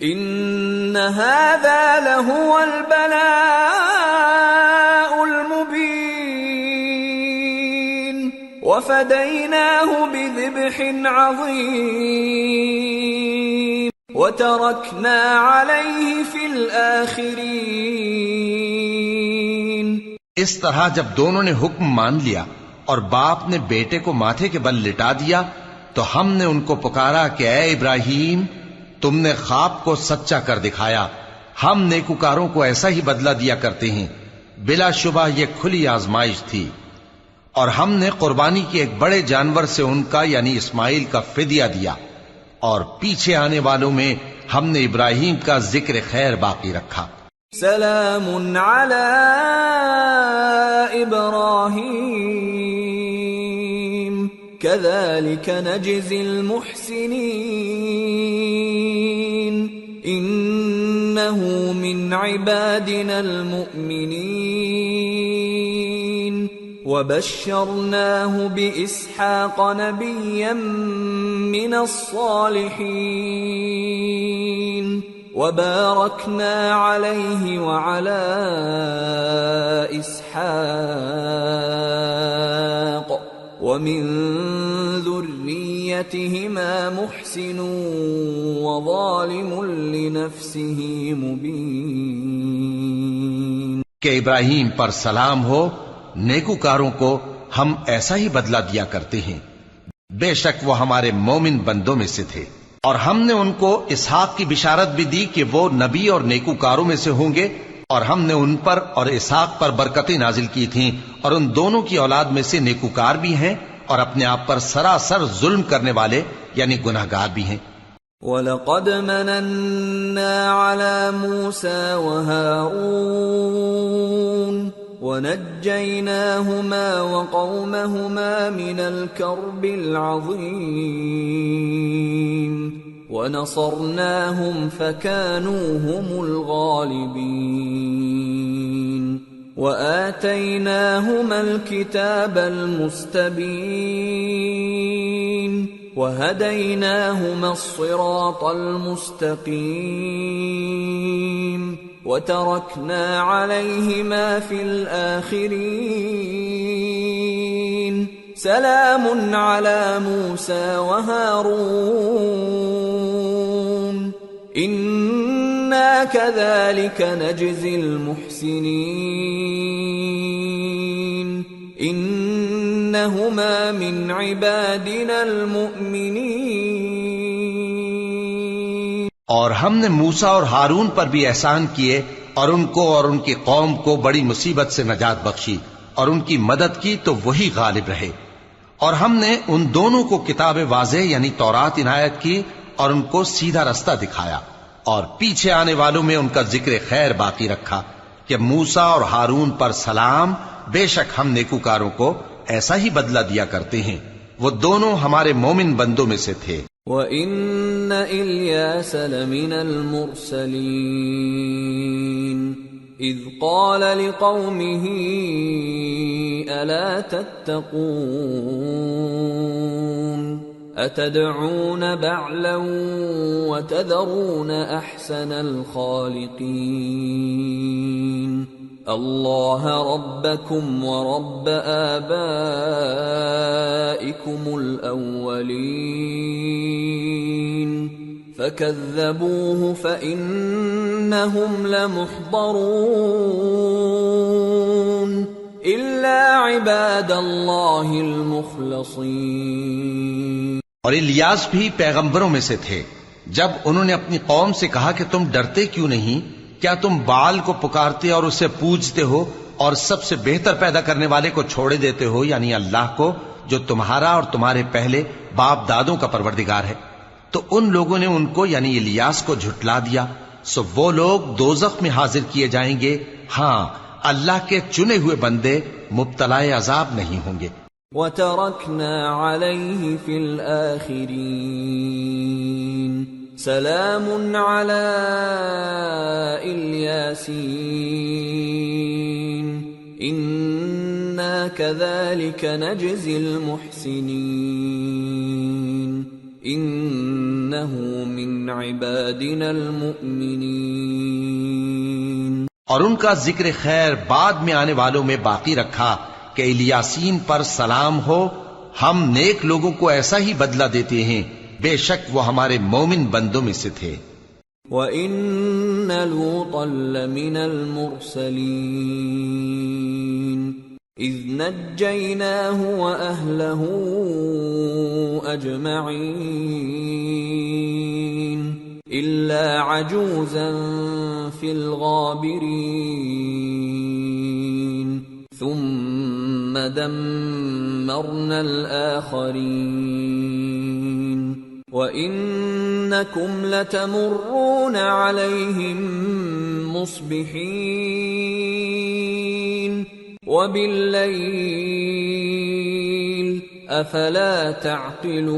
ان هذا لهو البلاء المبين وفديناه بذبح عظيم وتركنا عليه في الآخرين۔ اس طرح جب دونوں نے حکم مان لیا اور باپ نے بیٹے کو ماتھے کے بل لٹا دیا تو ہم نے ان کو پکارا کہ اے ابراہیم تم نے خواب کو سچا کر دکھایا، ہم نیکوکاروں کو ایسا ہی بدلہ دیا کرتے ہیں، بلا شبہ یہ کھلی آزمائش تھی۔ اور ہم نے قربانی کے ایک بڑے جانور سے ان کا یعنی اسماعیل کا فدیہ دیا، اور پیچھے آنے والوں میں ہم نے ابراہیم کا ذکر خیر باقی رکھا۔ سلام علی ابراہیم كذلك نجزي المحسنين انه من عبادنا المؤمنين وبشرناه بإسحاق نبيا من الصالحين وباركنا عليه وعلى إسحاق ومن ذريتهما محسن وظالم لنفسه مبين۔ کہ ابراہیم پر سلام ہو، نیکوکاروں کو ہم ایسا ہی بدلہ دیا کرتے ہیں، بے شک وہ ہمارے مومن بندوں میں سے تھے۔ اور ہم نے ان کو اسحاق کی بشارت بھی دی کہ وہ نبی اور نیکوکاروں میں سے ہوں گے، اور ہم نے ان پر اور اسحاق پر برکتیں نازل کی تھیں، اور ان دونوں کی اولاد میں سے نیکوکار بھی ہیں اور اپنے آپ پر سراسر ظلم کرنے والے یعنی گناہگار بھی ہیں۔ وَلَقَدْ مَنَنَّا عَلَى مُوسَى وَهَارُونَ ونجيناهما وقومهما من الكرب العظيم ونصرناهم فكانوا هم الغالبين وآتيناهما الكتاب المستبين وهديناهما الصراط المستقيم وتركنا عليهما في الآخرين سلام على موسى وهارون إنا كذلك نجزي المحسنين إنهما من عبادنا المؤمنين. اور ہم نے موسیٰ اور ہارون پر بھی احسان کیے اور ان کو اور ان کی قوم کو بڑی مصیبت سے نجات بخشی اور ان کی مدد کی تو وہی غالب رہے. اور ہم نے ان دونوں کو کتاب واضح یعنی تورات عنایت کی اور ان کو سیدھا رستہ دکھایا اور پیچھے آنے والوں میں ان کا ذکر خیر باقی رکھا کہ موسیٰ اور ہارون پر سلام، بے شک ہم نیکوکاروں کو ایسا ہی بدلہ دیا کرتے ہیں، وہ دونوں ہمارے مومن بندوں میں سے تھے. وَإِنَّ إِلْيَاسَ لَمِنَ الْمُرْسَلِينَ إِذْ قَالَ لِقَوْمِهِ أَلَا تَتَّقُونَ أَتَدْعُونَ بَعْلًا وَتَذَرُونَ أَحْسَنَ الْخَالِقِينَ اللَّهَ رَبَّكُمْ وَرَبَّ آبَائِكُمُ الْأَوَّلِينَ فَكَذَّبُوهُ فَإِنَّهُمْ لَمُحْضَرُونَ إِلَّا عِبَادَ اللَّهِ الْمُخْلَصِينَ. اور الیاس بھی پیغمبروں میں سے تھے. جب انہوں نے اپنی قوم سے کہا کہ تم ڈرتے کیوں نہیں؟ کیا تم بال کو پکارتے اور اسے پوجتے ہو اور سب سے بہتر پیدا کرنے والے کو چھوڑے دیتے ہو یعنی اللہ کو جو تمہارا اور تمہارے پہلے باپ دادوں کا پروردگار ہے؟ تو ان لوگوں نے ان کو یعنی الیاس کو جھٹلا دیا، سو وہ لوگ دوزخ میں حاضر کیے جائیں گے. ہاں، اللہ کے چنے ہوئے بندے مبتلا عذاب نہیں ہوں گے. وَتَرَكْنَا عَلَيْهِ فِي الْآخِرِينَ سلام على الياسين إنا كذلك نجزي المحسنين إنه من عبادنا المؤمنين. اور ان کا ذکر خیر بعد میں آنے والوں میں باقی رکھا کہ الیاسین پر سلام ہو، ہم نیک لوگوں کو ایسا ہی بدلہ دیتے ہیں، بے شک وہ ہمارے مومن بندوں میں سے تھے. وَإِنَّ لُوطًا لَّمِنَ الْمُرْسَلِينَ إِذْ نَجَّيْنَاهُ وَأَهْلَهُ أَجْمَعِينَ إِلَّا عَجُوزًا فِي الْغَابِرِينَ ثُمَّ دَمَّرْنَا الْآخَرِينَ وَإِنَّكُمْ لَتَمُرُّونَ عَلَيْهِمْ مُصْبِحِينَ وَبِاللَّيْلِ أَفَلَا تَعْقِلُونَ.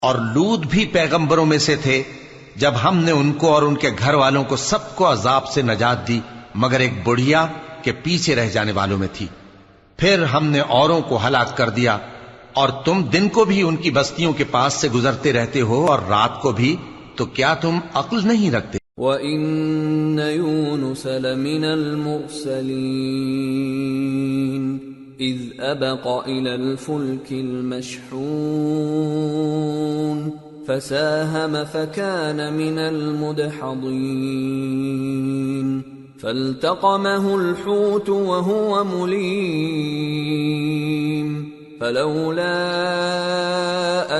اور لوط بھی پیغمبروں میں سے تھے. جب ہم نے ان کو اور ان کے گھر والوں کو سب کو عذاب سے نجات دی مگر ایک بڑھیا کہ پیچھے رہ جانے والوں میں تھی. پھر ہم نے اوروں کو ہلاک کر دیا، اور تم دن کو بھی ان کی بستیوں کے پاس سے گزرتے رہتے ہو اور رات کو بھی، تو کیا تم عقل نہیں رکھتے؟ وَإِنَّ يُونُسَ لَمِنَ الْمُرْسَلِينَ إِذْ أَبَقَ إِلَى الْفُلْكِ الْمَشْحُونِ فَسَاهَمَ فَكَانَ مِنَ الْمُدْحَضِينَ فَالْتَقَمَهُ الْحُوتُ وَهُوَ مُلِيمٌ فلولا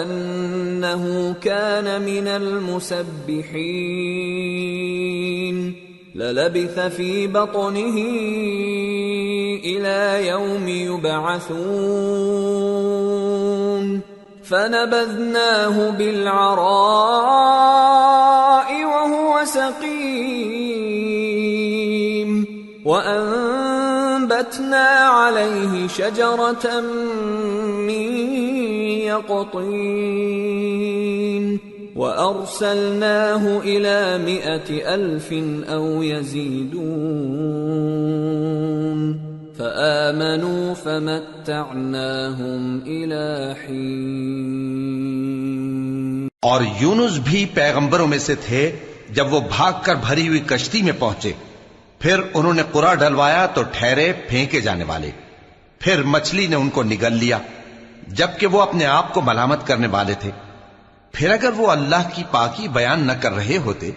أنه كان من المسبحين للبث في بطنه إلى يوم يبعثون فنبذناه بالعراء وهو سقيم وَأَنبَتْنَا عَلَيْهِ شَجَرَةً مِّن يَقْطِينٍ وَأَرْسَلْنَاهُ إِلَى 100,000 أَوْ يَزِيدُونَ فَآمَنُوا فَمَتَّعْنَاهُمْ إِلَى حِينٍ۔ اور یونس بھی پیغمبروں میں سے تھے جب وہ بھاگ کر بھری ہوئی کشتی میں پہنچے، پھر انہوں نے قرا ڈلوایا تو ٹھہرے پھینکے جانے والے، پھر مچھلی نے ان کو نگل لیا جبکہ وہ اپنے آپ کو ملامت کرنے والے تھے۔ پھر اگر وہ اللہ کی پاکی بیان نہ کر رہے ہوتے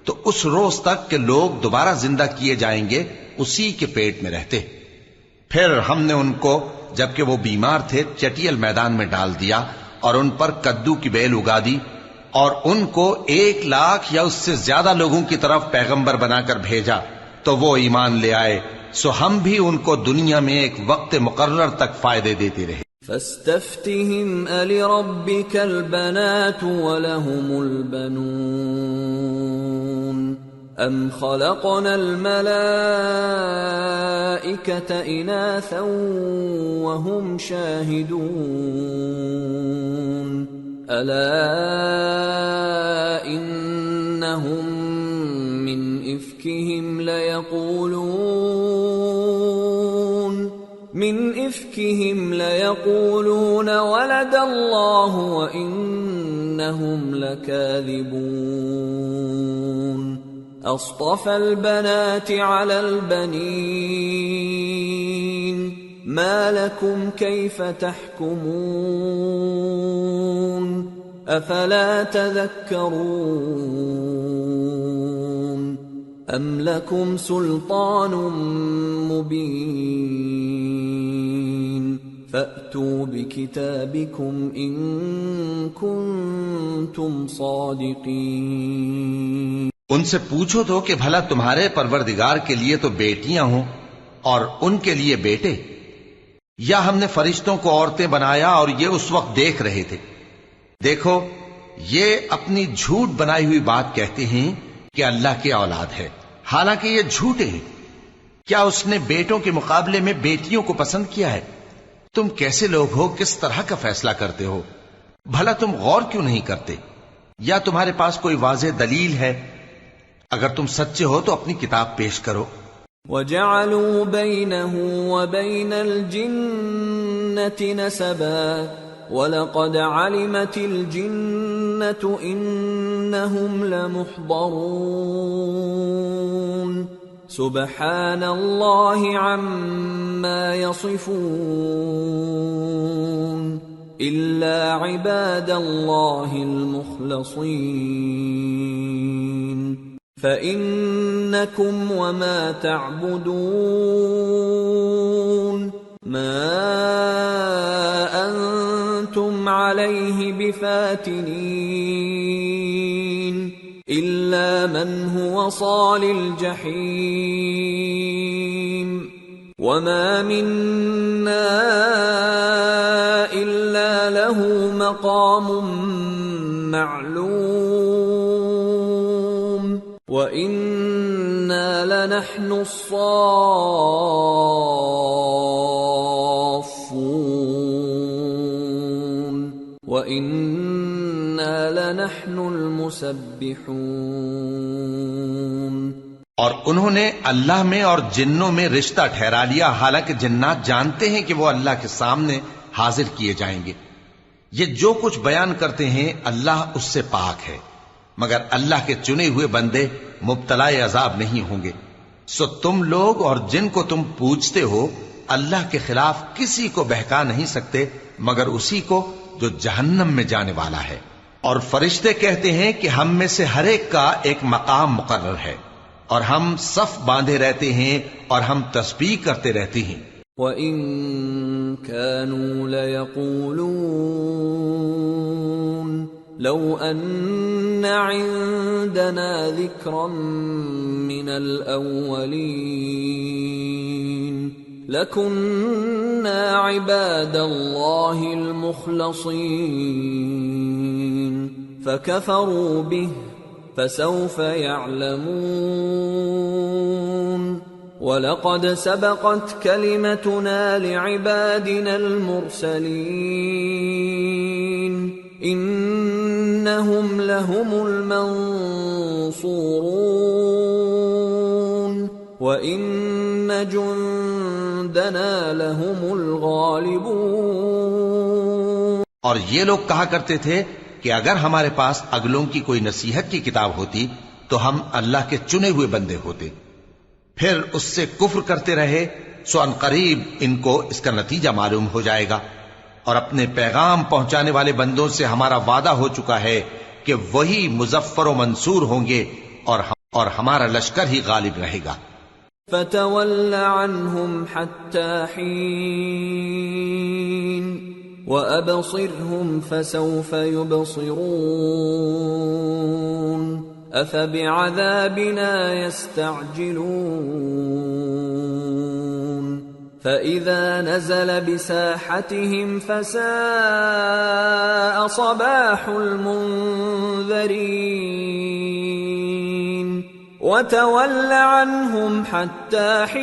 تو اس روز تک کہ لوگ دوبارہ زندہ کیے جائیں گے اسی کے پیٹ میں رہتے۔ پھر ہم نے ان کو جبکہ وہ بیمار تھے چٹیل میدان میں ڈال دیا اور ان پر کدو کی بیل اگا دی، اور ان کو 1,00,000 یا اس سے زیادہ لوگوں کی طرف پیغمبر بنا کر بھیجا تو وہ ایمان لے آئے، سو ہم بھی ان کو دنیا میں ایک وقت مقرر تک فائدے دیتے رہے۔ فاستفتهم ألربك البنات ولهم البنون أم خلقنا الملائكة إناثا وهم شاهدون ألا إنهم من إفكهم ليقولون ولد الله وإنهم لكاذبون أصطفى البنات على البنين ما لكم كيف تحكمون أفلا تذكرون أم لكم سلطان مبين فأتوا بكتابكم إن كنتم صادقين۔ ان سے پوچھو تو کہ بھلا تمہارے پروردگار کے لیے تو بیٹیاں ہوں اور ان کے لیے بیٹے، یا ہم نے فرشتوں کو عورتیں بنایا اور یہ اس وقت دیکھ رہے تھے؟ دیکھو یہ اپنی جھوٹ بنائی ہوئی بات کہتے ہیں کہ اللہ کی اولاد ہے، حالانکہ یہ جھوٹے ہیں۔ کیا اس نے بیٹوں کے مقابلے میں بیٹیوں کو پسند کیا ہے؟ تم کیسے لوگ ہو، کس طرح کا فیصلہ کرتے ہو؟ بھلا تم غور کیوں نہیں کرتے؟ یا تمہارے پاس کوئی واضح دلیل ہے؟ اگر تم سچے ہو تو اپنی کتاب پیش کرو۔ وَجَعَلُوا بَيْنَهُ وَبَيْنَ الْجِنَّةِ نَسَبًا وَلَقَدْ عَلِمَتِ الْجِنَّةُ إِنَّهُمْ لَمُحْضَرُونَ سُبْحَانَ اللَّهِ عَمَّا يَصِفُونَ إِلَّا عِبَادَ اللَّهِ الْمُخْلَصِينَ فَإِنَّكُمْ وَمَا تَعْبُدُونَ مَا أَنْتُمْ عَلَيْهِ بِفَاتِنِينَ إِلَّا مَنْ هُوَ صَالِ الْجَحِيمِ وَمَا مِنَّا إِلَّا لَهُ مَقَامٌ مَّعْلُومٌ وَإِنَّا لَنَحْنُ الصَّافُّونَ وَإِنَّا لَنَحْنُ الْمُسَبِّحُونَ۔ اور انہوں نے اللہ میں اور جنوں میں رشتہ ٹھہرا لیا، حالانکہ جنات جانتے ہیں کہ وہ اللہ کے سامنے حاضر کیے جائیں گے۔ یہ جو کچھ بیان کرتے ہیں اللہ اس سے پاک ہے، مگر اللہ کے چنے ہوئے بندے مبتلا عذاب نہیں ہوں گے۔ سو تم لوگ اور جن کو تم پوجتے ہو اللہ کے خلاف کسی کو بہکا نہیں سکتے مگر اسی کو جو جہنم میں جانے والا ہے۔ اور فرشتے کہتے ہیں کہ ہم میں سے ہر ایک کا ایک مقام مقرر ہے، اور ہم صف باندھے رہتے ہیں اور ہم تسبیح کرتے رہتے ہیں۔ وَإِن كَانُوا لَيَقُولُونَ لَوْ أَنَّ عِندَنَا ذِكْرًا مِّنَ الْأَوَّلِينَ لَكُنَّا عِبَادَ اللَّهِ الْمُخْلَصِينَ فَكَفَرُوا بِهِ فَسَوْفَ يَعْلَمُونَ وَلَقَدْ سَبَقَتْ كَلِمَتُنَا لِعِبَادِنَا الْمُرْسَلِينَ إِنَّهُمْ لَهُمُ الْمَنصُورُونَ وَإِنَّ جُندَنَا لَهُمُ الْغَالِبُونَ۔ اور یہ لوگ کہا کرتے تھے کہ اگر ہمارے پاس اگلوں کی کوئی نصیحت کی کتاب ہوتی تو ہم اللہ کے چنے ہوئے بندے ہوتے، پھر اس سے کفر کرتے رہے، سو ان قریب ان کو اس کا نتیجہ معلوم ہو جائے گا۔ اور اپنے پیغام پہنچانے والے بندوں سے ہمارا وعدہ ہو چکا ہے کہ وہی مظفر و منصور ہوں گے اور ہمارا لشکر ہی غالب رہے گا۔ فَتَوَلَّ عَنْهُمْ حَتَّى حِينٍ وَأَبْصِرْهُمْ فَسَوْفَ يُبْصِرُونَ أَفَبِعَذَابِنَا يَسْتَعْجِلُونَ فَإِذَا نَزَلَ بِسَاحَتِهِمْ فَسَاءَ صَبَاحُ الْمُنذَرِينَ وَتَوَلَّ عَنْهُمْ حَتَّى حِينٍ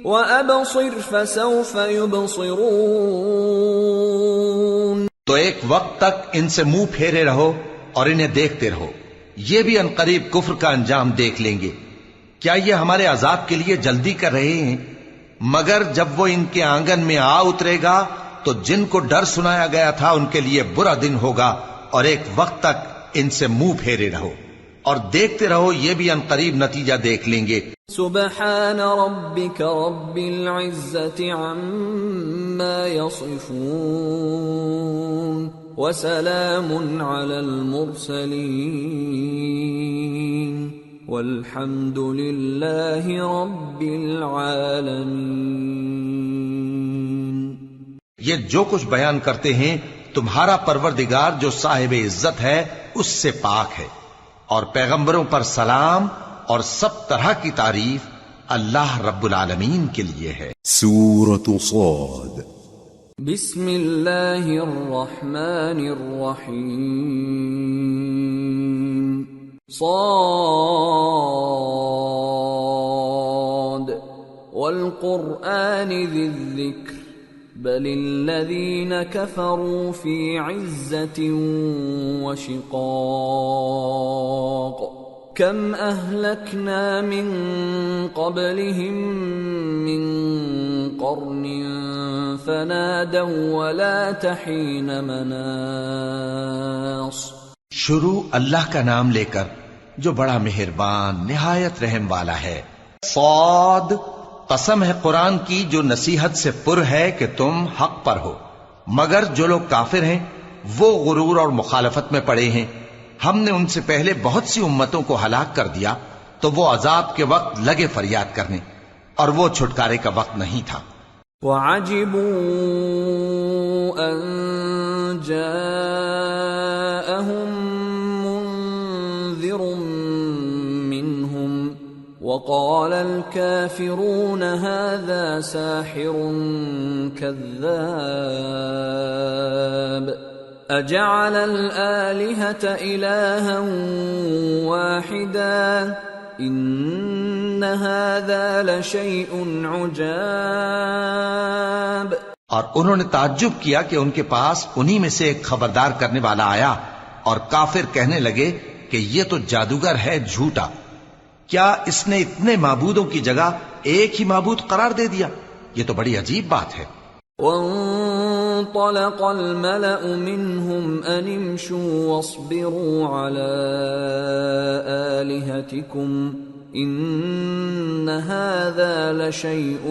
وَأَبْصِرْ فَسَوْفَ يُبْصِرُونَ۔ تو ایک وقت تک ان سے منہ پھیرے رہو اور انہیں دیکھتے رہو، یہ بھی عنقریب کفر کا انجام دیکھ لیں گے۔ کیا یہ ہمارے عذاب کے لیے جلدی کر رہے ہیں؟ مگر جب وہ ان کے آنگن میں آ اترے گا تو جن کو ڈر سنایا گیا تھا ان کے لیے برا دن ہوگا، اور ایک وقت تک ان سے منہ پھیرے رہو اور دیکھتے رہو، یہ بھی عنقریب نتیجہ دیکھ لیں گے۔ سبحان ربك رب العزة عما يصفون وسلام على المرسلين والحمد لله رب العالمين۔ یہ جو کچھ بیان کرتے ہیں تمہارا پروردگار جو صاحب عزت ہے اس سے پاک ہے، اور پیغمبروں پر سلام اور سب طرح کی تعریف اللہ رب العالمین کے لیے ہے۔ سورة صاد۔ بسم اللہ الرحمن الرحیم۔ صاد والقرآن ذی الذکر بل الذین کفروا فی عزة وشقاق کم اہلکنا من قبلہم من قرن فنادوا ولا تحین مناص۔ شروع اللہ کا نام لے کر جو بڑا مہربان نہایت رحم والا ہے۔ صاد، قسم ہے قرآن کی جو نصیحت سے پر ہے کہ تم حق پر ہو، مگر جو لوگ کافر ہیں وہ غرور اور مخالفت میں پڑے ہیں۔ ہم نے ان سے پہلے بہت سی امتوں کو ہلاک کر دیا تو وہ عذاب کے وقت لگے فریاد کرنے، اور وہ چھٹکارے کا وقت نہیں تھا۔ وَعَجِبُوا أَن جَاءَهُم مُّنذِرٌ مِّنْهُمْ وَقَالَ الْكَافِرُونَ هَذَا سَاحِرٌ كَذَّابٌ أَجَعَلَ الْآلِهَةَ إِلَٰهًا وَاحِدًا إِنَّ هَٰذَا لَشَيْءٌ عُجَابٌ۔ اور انہوں نے تعجب کیا کہ ان کے پاس انہی میں سے ایک خبردار کرنے والا آیا، اور کافر کہنے لگے کہ یہ تو جادوگر ہے جھوٹا، کیا اس نے اتنے معبودوں کی جگہ ایک ہی معبود قرار دے دیا؟ یہ تو بڑی عجیب بات ہے۔ وانطلق الملأ منهم أن امشوا واصبروا على آلهتكم إن هذا لشيء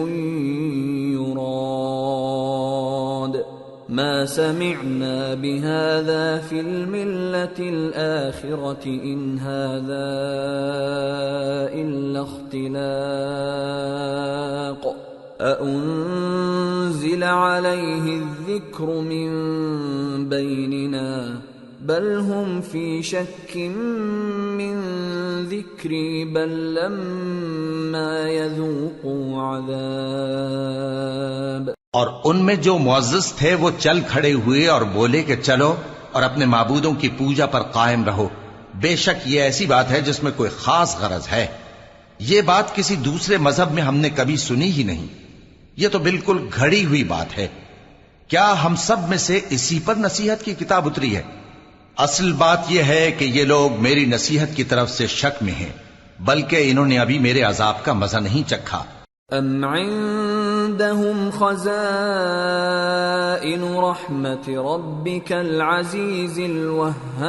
يراد ما سمعنا بهذا في الملة الآخرة إن هذا إلا اختلاق أأنزل عليه الذكر من بيننا بل هم في شك من ذكري بل لما يذوقوا عذاب۔ اور ان میں جو معزز تھے وہ چل کھڑے ہوئے اور بولے کہ چلو اور اپنے معبودوں کی پوجا پر قائم رہو، بے شک یہ ایسی بات ہے جس میں کوئی خاص غرض ہے۔ یہ بات کسی دوسرے مذہب میں ہم نے کبھی سنی ہی نہیں. یہ تو بالکل گھڑی ہوئی بات ہے. کیا ہم سب میں سے اسی پر نصیحت کی کتاب اتری ہے؟ اصل بات یہ ہے کہ یہ لوگ میری نصیحت کی طرف سے شک میں ہیں، بلکہ انہوں نے ابھی میرے عذاب کا مزہ نہیں چکھا. ام عندهم خزائن رحمت ربك العزیز الوهاب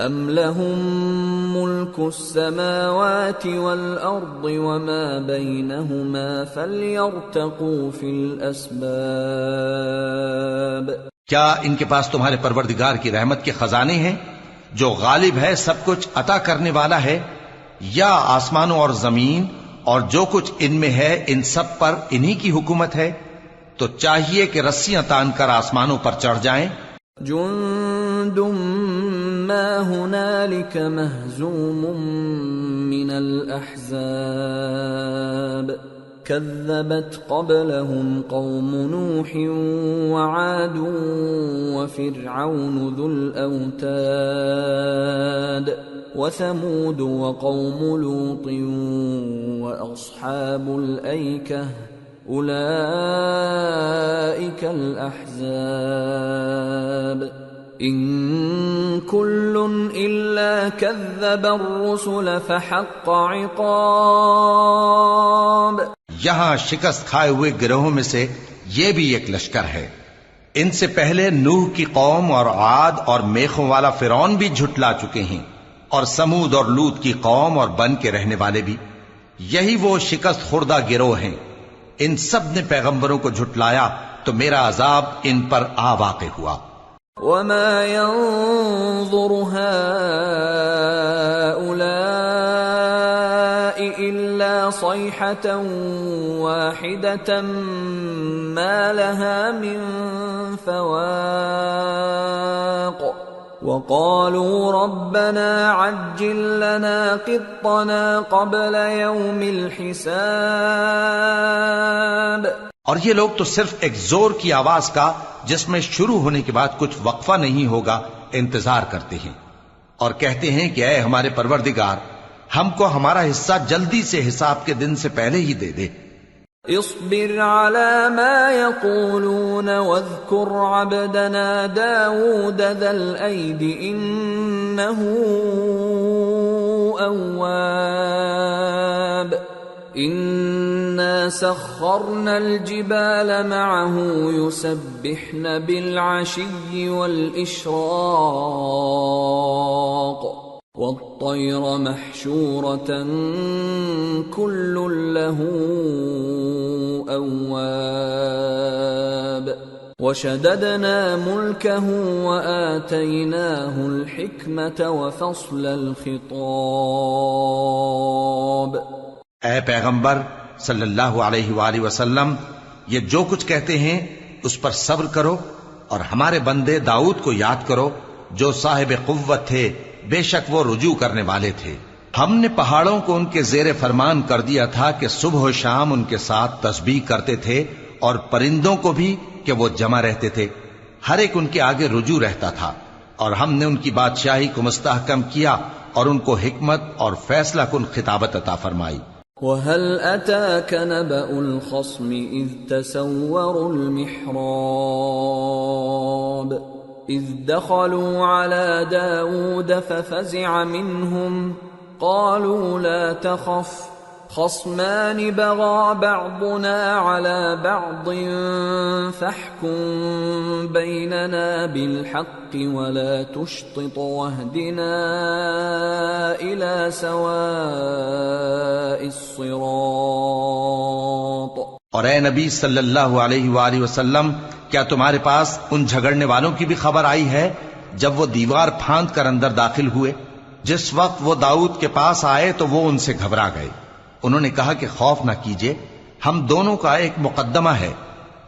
ام لهم ملك السماوات والارض وما بينهما فليرتقوا في الاسباب. کیا ان کے پاس تمہارے پروردگار کی رحمت کے خزانے ہیں جو غالب ہے، سب کچھ عطا کرنے والا ہے، یا آسمانوں اور زمین اور جو کچھ ان میں ہے ان سب پر انہی کی حکومت ہے؟ تو چاہیے کہ رسیاں تان کر آسمانوں پر چڑھ جائیں. جند ما هنالك مهزوم من الأحزاب كذبت قبلهم قوم نوح وعاد وفرعون ذو الأوتاد وثمود وقوم لوط وأصحاب الأيكة أولئك الأحزاب إن كل إلا كذب الرسل فحق عقاب. یہاں شکست کھائے ہوئے گروہوں میں سے یہ بھی ایک لشکر ہے. ان سے پہلے نوح کی قوم اور عاد اور میخوں والا فرعون بھی جھٹلا چکے ہیں، اور سمود اور لوط کی قوم اور بن کے رہنے والے بھی. یہی وہ شکست خوردہ گروہ ہیں. ان سب نے پیغمبروں کو جھٹلایا تو میرا عذاب ان پر آ واقع ہوا. وما ينظر هؤلاء إلا صيحة واحدة ما لها من فواق وقالوا ربنا عجل لنا قطنا قبل يوم الحساب. اور یہ لوگ تو صرف ایک زور کی آواز کا جس میں شروع ہونے کے بعد کچھ وقفہ نہیں ہوگا انتظار کرتے ہیں، اور کہتے ہیں کہ اے ہمارے پروردگار، ہم کو ہمارا حصہ جلدی سے حساب کے دن سے پہلے ہی دے دے. اصبر على ما يقولون واذكر عبدنا داود ذا الأيد إنه أواب. إنا سخرنا الجبال معه يسبحن بالعشي والإشراق والطير محشورة كل له أواب. وشددنا ملكه وآتيناه الحكمة وفصل الخطاب. اے پیغمبر صلی اللہ علیہ وآلہ وسلم، یہ جو کچھ کہتے ہیں اس پر صبر کرو، اور ہمارے بندے داؤد کو یاد کرو جو صاحب قوت تھے، بے شک وہ رجوع کرنے والے تھے. ہم نے پہاڑوں کو ان کے زیر فرمان کر دیا تھا کہ صبح و شام ان کے ساتھ تسبیح کرتے تھے، اور پرندوں کو بھی کہ وہ جمع رہتے تھے، ہر ایک ان کے آگے رجوع رہتا تھا. اور ہم نے ان کی بادشاہی کو مستحکم کیا اور ان کو حکمت اور فیصلہ کن خطابت عطا فرمائی. وَهَلْ أَتَاكَ نَبَأُ الْخَصْمِ إِذْ تَسَوَّرُوا الْمِحْرَابَ إِذْ دَخَلُوا عَلَى دَاوُودَ فَفَزِعَ مِنْهُمْ قَالُوا لَا تَخَفْ خَصْمَانِ بَغَى بَعْضُنَا عَلَى بَعْضٍ فَاحْكُم بَيْنَنَا بِالْحَقِّ وَلَا تُشْطِطْ وَاهْدِنَا إِلَى سَوَاءِ الصِّرَاطِ. اور اے نبی صلی اللہ علیہ وآلہ وسلم، کیا تمہارے پاس ان جھگڑنے والوں کی بھی خبر آئی ہے جب وہ دیوار پھاند کر اندر داخل ہوئے؟ جس وقت وہ داؤد کے پاس آئے تو وہ ان سے گھبرا گئے. انہوں نے کہا کہ خوف نہ کیجیے، ہم دونوں کا ایک مقدمہ ہے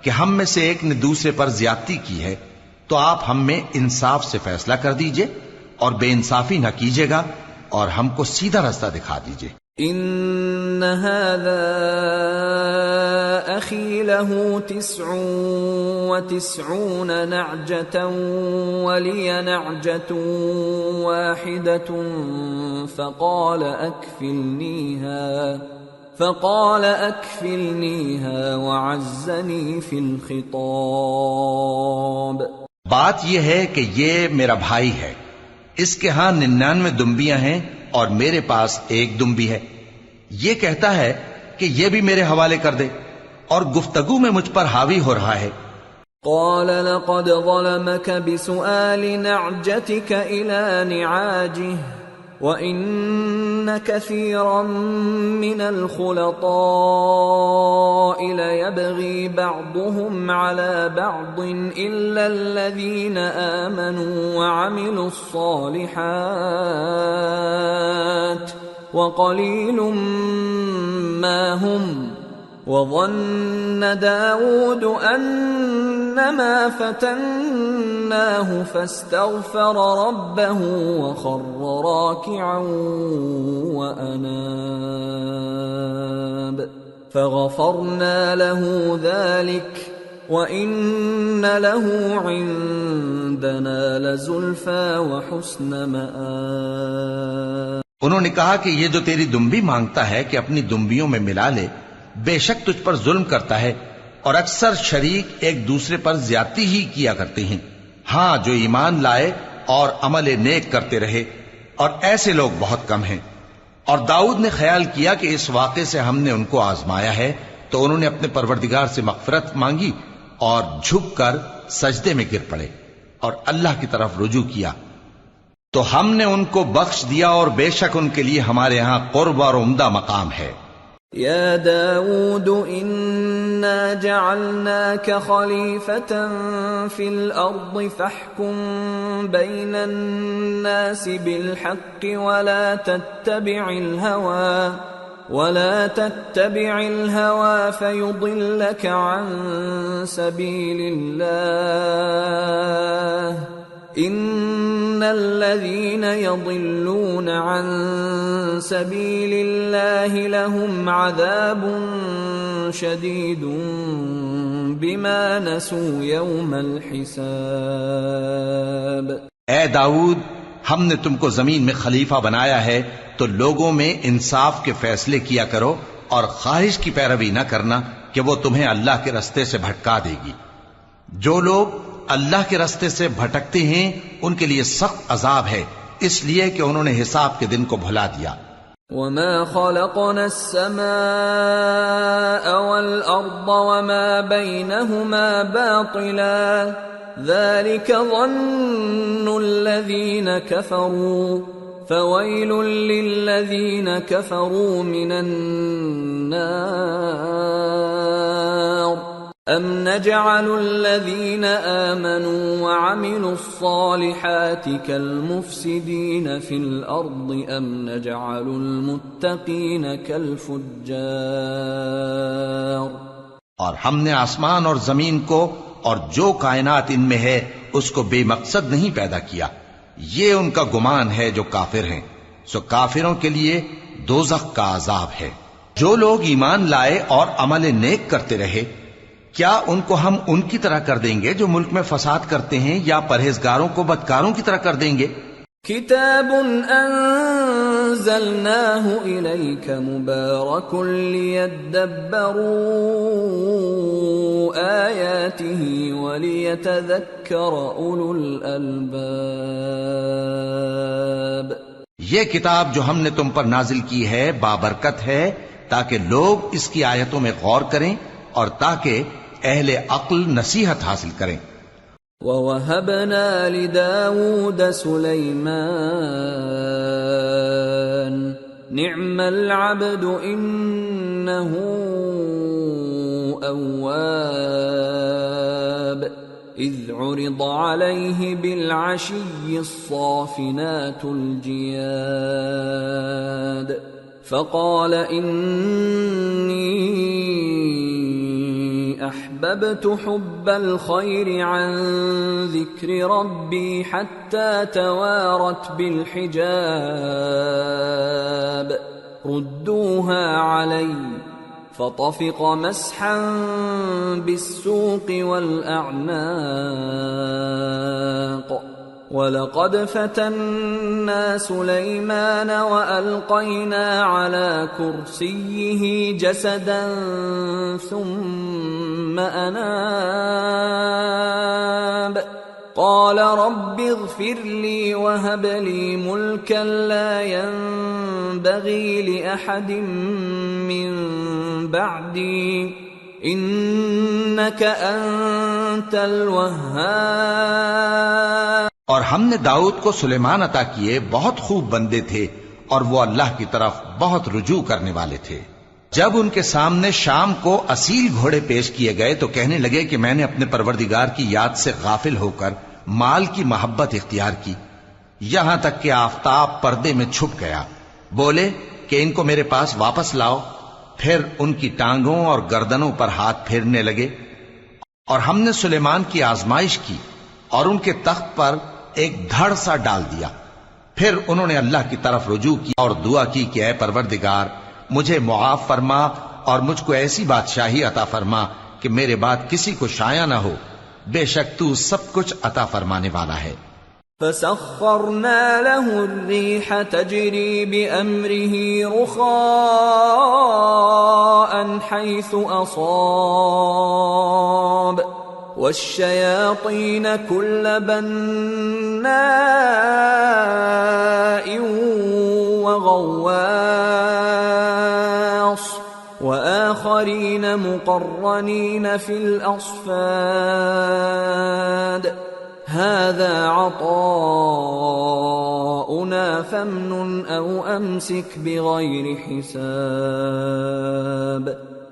کہ ہم میں سے ایک نے دوسرے پر زیادتی کی ہے، تو آپ ہم میں انصاف سے فیصلہ کر دیجئے اور بے انصافی نہ کیجیے گا، اور ہم کو سیدھا راستہ دکھا دیجئے. ان هذا أخي له 99 نعجة ولي نعجة واحدة فقال أكفلنيها وعزني في الخطاب. بات یہ ہے کہ یہ میرا بھائی ہے، اس کے ہاں 99 دمبیاں ہیں اور میرے پاس ایک دمبی ہے. یہ کہتا ہے کہ یہ بھی میرے حوالے کر دے، اور گفتگو میں مجھ پر حاوی ہو رہا ہے. قال لقد ظلمك بسؤال نعجتك إلى نعاجه وَإِنَّ كَثِيرًا مِّنَ الْخُلَطَاءِ لَيَبْغِي بَعْضُهُمْ عَلَى بَعْضٍ إِلَّا الَّذِينَ آمَنُوا وَعَمِلُوا الصَّالِحَاتِ وَقَلِيلٌ مَّا هُمْ. وَظَنَّ دَاوُودُ أَنَّمَا فَتَنَّاهُ فَاسْتَغْفَرَ رَبَّهُ وَخَرَّ رَاكِعًا وَأَنَابَ فَغَفَرْنَا لَهُ ذَلِكَ وَإِنَّ لَهُ عِندَنَا لَزُلْفَىٰ وَحُسْنَ مَآبٍ. انہوں نے کہا کہ یہ جو تیری دمبی مانگتا ہے کہ اپنی دمبیوں میں ملا لے، بے شک تجھ پر ظلم کرتا ہے، اور اکثر شریک ایک دوسرے پر زیادتی ہی کیا کرتے ہیں. ہاں، جو ایمان لائے اور عمل نیک کرتے رہے، اور ایسے لوگ بہت کم ہیں. اور داؤد نے خیال کیا کہ اس واقعے سے ہم نے ان کو آزمایا ہے، تو انہوں نے اپنے پروردگار سے مغفرت مانگی اور جھک کر سجدے میں گر پڑے اور اللہ کی طرف رجوع کیا، تو ہم نے ان کو بخش دیا، اور بے شک ان کے لیے ہمارے ہاں قرب اور عمدہ مقام ہے. يا داود إنا جعلناك خليفة في الأرض فاحكم بين الناس بالحق ولا تتبع الهوى فيضلك عن سبيل الله إن الذين يضلون عن سبيل الله لهم عذاب شديد بما نسوا يوم الحساب. اے داؤد، ہم نے تم کو زمین میں خلیفہ بنایا ہے، تو لوگوں میں انصاف کے فیصلے کیا کرو، اور خواہش کی پیروی نہ کرنا کہ وہ تمہیں اللہ کے رستے سے بھٹکا دے گی. جو لوگ اللہ کے رستے سے بھٹکتے ہیں ان کے لیے سخت عذاب ہے، اس لیے کہ انہوں نے حساب کے دن کو بھلا دیا. وَمَا خَلَقْنَا السَّمَاءَ وَالْأَرْضَ وَمَا بَيْنَهُمَا بَاطِلًا ذَلِكَ ظَنُّ الَّذِينَ كَفَرُوا فَوَيْلٌ لِّلَّذِينَ كَفَرُوا مِنَ النَّارِ. أَمْ نَجْعَلُ الَّذِينَ آمَنُوا وَعَمِلُوا الصَّالِحَاتِ كَالْمُفْسِدِينَ فِي الْأَرْضِ أَمْ نَجْعَلُ الْمُتَّقِينَ كَالْفُجَّارِ. اور ہم نے آسمان اور زمین کو اور جو کائنات ان میں ہے اس کو بے مقصد نہیں پیدا کیا. یہ ان کا گمان ہے جو کافر ہیں، سو کافروں کے لیے دوزخ کا عذاب ہے. جو لوگ ایمان لائے اور عمل نیک کرتے رہے، کیا ان کو ہم ان کی طرح کر دیں گے جو ملک میں فساد کرتے ہیں، یا پرہیزگاروں کو بدکاروں کی طرح کر دیں گے؟ کتاب انزلناه الیک مبارک لیدبروا آیاته ولیتذکر اولو الالباب. یہ کتاب جو ہم نے تم پر نازل کی ہے بابرکت ہے، تاکہ لوگ اس کی آیتوں میں غور کریں اور تاکہ اہل عقل نصیحت حاصل کریں. وَوَهَبْنَا لِدَاوُودَ سُلَيْمَانَ نِعْمَ الْعَبْدُ إِنَّهُ أَوَّابٌ إِذْ عُرِضَ عَلَيْهِ بِالْعَشِيِّ الصَّافِنَاتُ الْجِيَادُ فَقَالَ إِنِّي أحببت حب الخير عن ذكر ربي حتى توارت بالحجاب ردوها علي فطفق مسحا بالسوق والأعناق وَلَقَدْ فَتَنَّا سُلَيْمَانَ وَأَلْقَيْنَا عَلَى كُرْسِيِّهِ جَسَدًا ثُمَّ أَنَابَ قَالَ رَبِّ اغْفِرْ لِي وَهَبْ لِي مُلْكًا لَا يَنبَغِي لِأَحَدٍ مِّن بَعْدِي إِنَّكَ أَنتَ الْوَهَّابُ۔ اور ہم نے داؤد کو سلیمان عطا کیے، بہت خوب بندے تھے اور وہ اللہ کی طرف بہت رجوع کرنے والے تھے۔ جب ان کے سامنے شام کو اصیل گھوڑے پیش کیے گئے تو کہنے لگے کہ میں نے اپنے پروردگار کی یاد سے غافل ہو کر مال کی محبت اختیار کی، یہاں تک کہ آفتاب پردے میں چھپ گیا۔ بولے کہ ان کو میرے پاس واپس لاؤ، پھر ان کی ٹانگوں اور گردنوں پر ہاتھ پھیرنے لگے۔ اور ہم نے سلیمان کی آزمائش کی اور ان کے تخت پر ایک دھڑ سا ڈال دیا۔ پھر انہوں نے اللہ کی طرف رجوع کی اور دعا کی کہ اے پروردگار مجھے معاف فرما اور مجھ کو ایسی بادشاہی عطا فرما کہ میرے بعد کسی کو شایع نہ ہو، بے شک تو سب کچھ عطا فرمانے والا ہے۔ فسخرنا له الريح تجري بأمره رخاء حيث أصاب والشياطين كل بناء وغواص وآخرين مقرنين في الأصفاد هذا عطاؤنا فامنن أو أمسك بغير حساب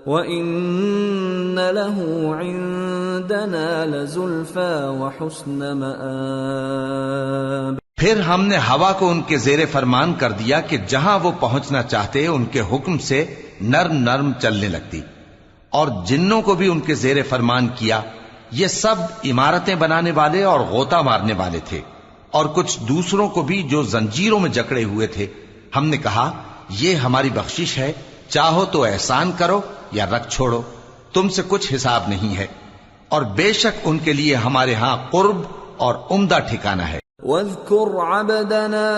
وَإِنَّ لَهُ عِندَنَا لَزُلْفَىٰ وَحُسْنَ مَآبٍ۔ پھر ہم نے ہوا کو ان کے زیر فرمان کر دیا کہ جہاں وہ پہنچنا چاہتے ان کے حکم سے نرم نرم چلنے لگتی، اور جنوں کو بھی ان کے زیر فرمان کیا۔ یہ سب عمارتیں بنانے والے اور غوطہ مارنے والے تھے، اور کچھ دوسروں کو بھی جو زنجیروں میں جکڑے ہوئے تھے۔ ہم نے کہا یہ ہماری بخشش ہے، چاہو تو احسان کرو یا رکھ چھوڑو، تم سے کچھ حساب نہیں ہے، اور بے شک ان کے لیے ہمارے ہاں قرب اور عمدہ ٹھکانہ ہے۔ وَاذْكُرْ عَبْدَنَا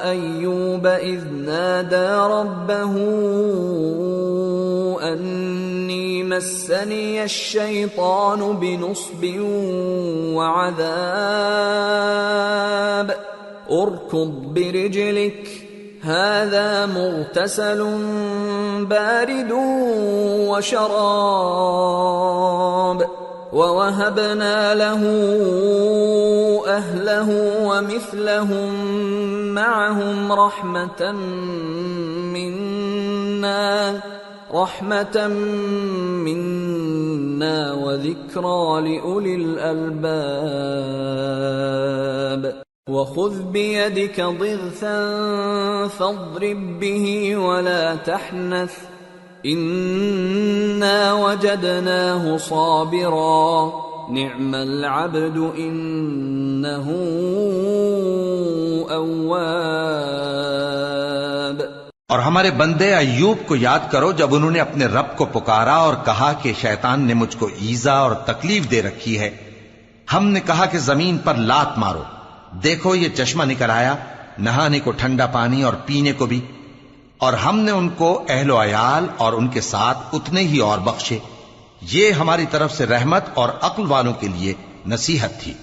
أَيُّوبَ إِذْ نَادَى رَبَّهُ أَنِّي مَسَّنِيَ الشَّيْطَانُ بِنُصْبٍ وَعَذَابٍ ارْكُضْ بِرِجْلِكَ هذا مغتسل بارد وشراب ووهبنا له أهله ومثلهم معهم رحمة منا وذكرى لأولي الألباب وَخُذْ بِيَدِكَ ضِغْثًا فَاضْرِبْ بِهِ وَلَا تَحْنَثْ إِنَّا وَجَدْنَاهُ صَابِرًا نِعْمَ الْعَبْدُ إِنَّهُ أَوَّابٌ۔ اور ہمارے بندے ایوب کو یاد کرو جب انہوں نے اپنے رب کو پکارا اور کہا کہ شیطان نے مجھ کو ایذا اور تکلیف دے رکھی ہے۔ ہم نے کہا کہ زمین پر لات مارو، دیکھو یہ چشمہ نکل آیا، نہانے کو ٹھنڈا پانی اور پینے کو بھی، اور ہم نے ان کو اہل و عیال اور ان کے ساتھ اتنے ہی اور بخشے۔ یہ ہماری طرف سے رحمت اور عقل والوں کے لیے نصیحت تھی۔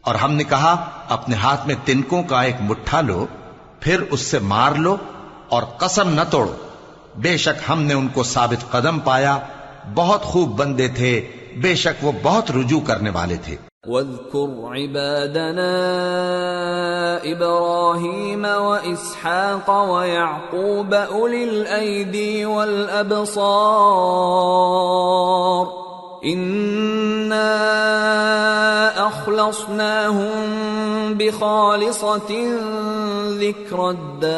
اور ہم نے کہا اپنے ہاتھ میں تنکوں کا ایک مٹھا لو، پھر اس سے مار لو اور قسم نہ توڑو، بے شک ہم نے ان کو ثابت قدم پایا، بہت خوب بندے تھے، بے شک وہ بہت رجوع کرنے والے تھے۔ وَاذْكُرْ عِبَادَنَا إِبْرَاهِيمَ وَإِسْحَاقَ وَيَعْقُوبَ أُولِي الْأَيْدِي وَالْأَبْصَارِ إِنَّا أَخْلَصْنَاهُمْ بِخَالِصَةٍ ذِكْرَى الدَّارِ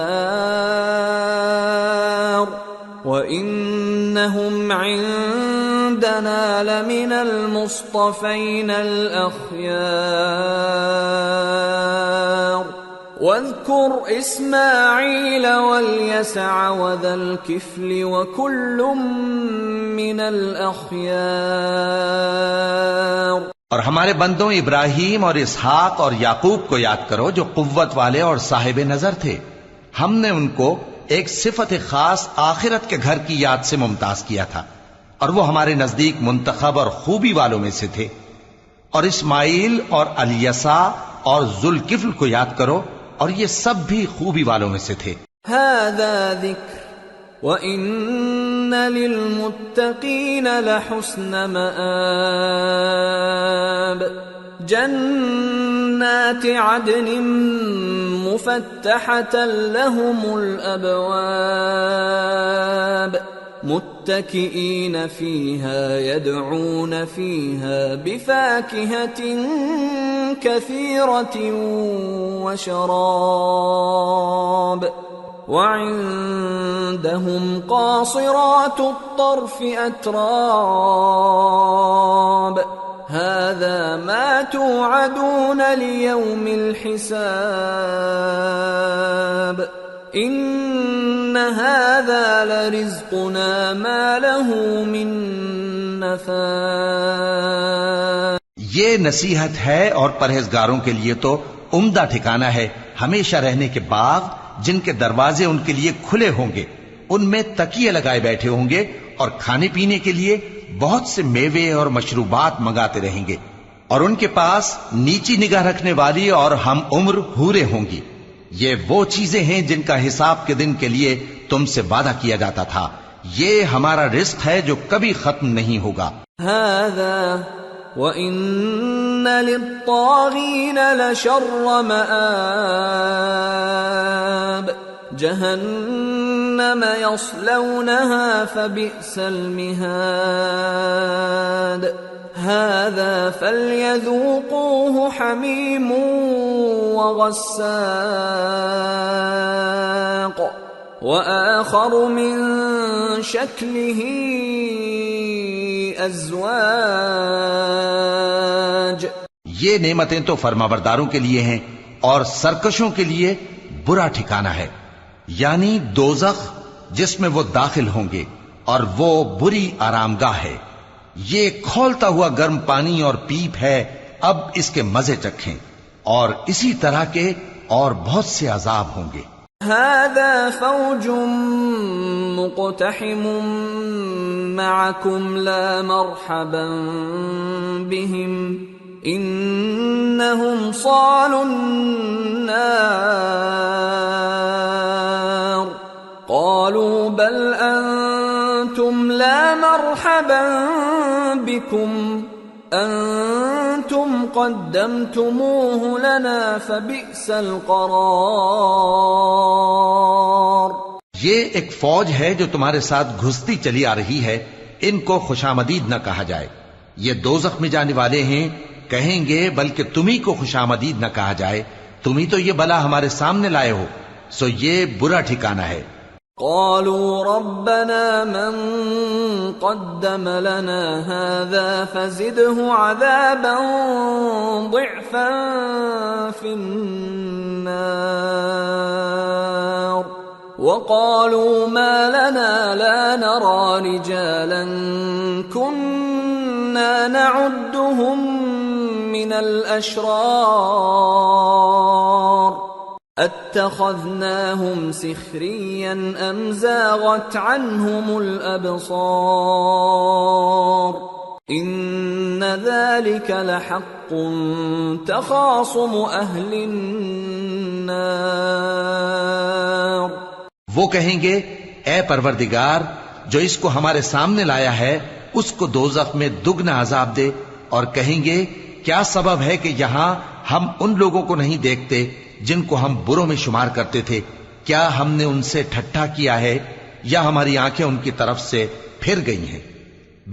وَإِنَّهُمْ عِندَنَا لَمِنَ الْمُصْطَفَيْنَ الْأَخْيَارِ واذكر إسماعيل واليسع وذا الكفل وكل من الأخيار. اور ہمارے بندوں ابراہیم اور اسحاق اور یعقوب کو یاد کرو جو قوت والے اور صاحب نظر تھے. ہم نے ان کو ایک صفت خاص آخرت کے گھر کی یاد سے ممتاز کیا تھا اور وہ ہمارے نزدیک منتخب اور خوبی والوں میں سے تھے. اور اسماعیل اور الیسع اور ذوالکفل کو یاد کرو اور یہ سب بھی خوبی والوں میں سے تھے. هذا ذکر وَإِنَّ لِلْمُتَّقِينَ لَحُسْنَ مَآبٍ. جنات عدن مفتحة لهم الأبواب متكئين فيها يدعون فيها بفاكهة كثيرة وشراب. وعندهم قاصرات الطرف أتراب. هذا ما توعدون ليوم الحساب. إن هذا لرزقنا ما له من نفاد. یہ نصیحت ہے اور پرہیزگاروں کے لیے تو عمدہ ٹھکانہ ہے ہمیشہ رہنے کے باغ جن کے دروازے ان کے لیے کھلے ہوں گے. ان میں تکیے لگائے بیٹھے ہوں گے اور کھانے پینے کے لیے بہت سے میوے اور مشروبات منگاتے رہیں گے. اور ان کے پاس نیچی نگاہ رکھنے والی اور ہم عمر حوریں ہوں گی. یہ وہ چیزیں ہیں جن کا حساب کے دن کے لیے تم سے وعدہ کیا جاتا تھا. یہ ہمارا رزق ہے جو کبھی ختم نہیں ہوگا. هذا وَإِنَّ لِلطَّاغِينَ لَشَرَّ مَآبٍ. جهنم يصلونها فبئس المهاد. هذا فليذوقوه حميم وغساق وآخر من شكله أزواج. یہ نعمتیں تو فرمانبرداروں کے لیے ہیں اور سرکشوں کے لیے برا ٹھکانہ ہے، یعنی دوزخ جس میں وہ داخل ہوں گے اور وہ بری آرامگاہ ہے. یہ کھولتا ہوا گرم پانی اور پیپ ہے، اب اس کے مزے چکھیں. اور اسی طرح کے اور بہت سے عذاب ہوں گے. هذا فوج مقتحم معكم لا مرحبا بهم انهم صالوا النار. قالوا بل انتم لا مرحبا بكم انتم قدمتموه لنا فبئس القرار. یہ ایک فوج ہے جو تمہارے ساتھ گھستی چلی آ رہی ہے، ان کو خوشامدید نہ کہا جائے. یہ دوزخ میں جانے والے ہیں، کہیں گے بلکہ تمہیں کو خوشامدید نہ کہا جائے، تمہیں تو یہ بلا ہمارے سامنے لائے ہو، سو یہ برا ٹھکانہ ہے. قالوا ربنا من قدم لنا هذا فزده عذابا ضعفا في النار. وقالوا ما لنا لا نرى رجالا كنا نعدهم من الأشرار اتخذناهم سخريا ام زاغت عنهم الابصار. ان ذلك لحق تخاصم اهل النار. وہ کہیں گے اے پروردگار جو اس کو ہمارے سامنے لایا ہے اس کو دوزخ میں دگنا عذاب دے. اور کہیں گے کیا سبب ہے کہ یہاں ہم ان لوگوں کو نہیں دیکھتے جن کو ہم بروں میں شمار کرتے تھے؟ کیا ہم نے ان سے ٹھٹھا کیا ہے یا ہماری آنکھیں ان کی طرف سے پھر گئی ہیں؟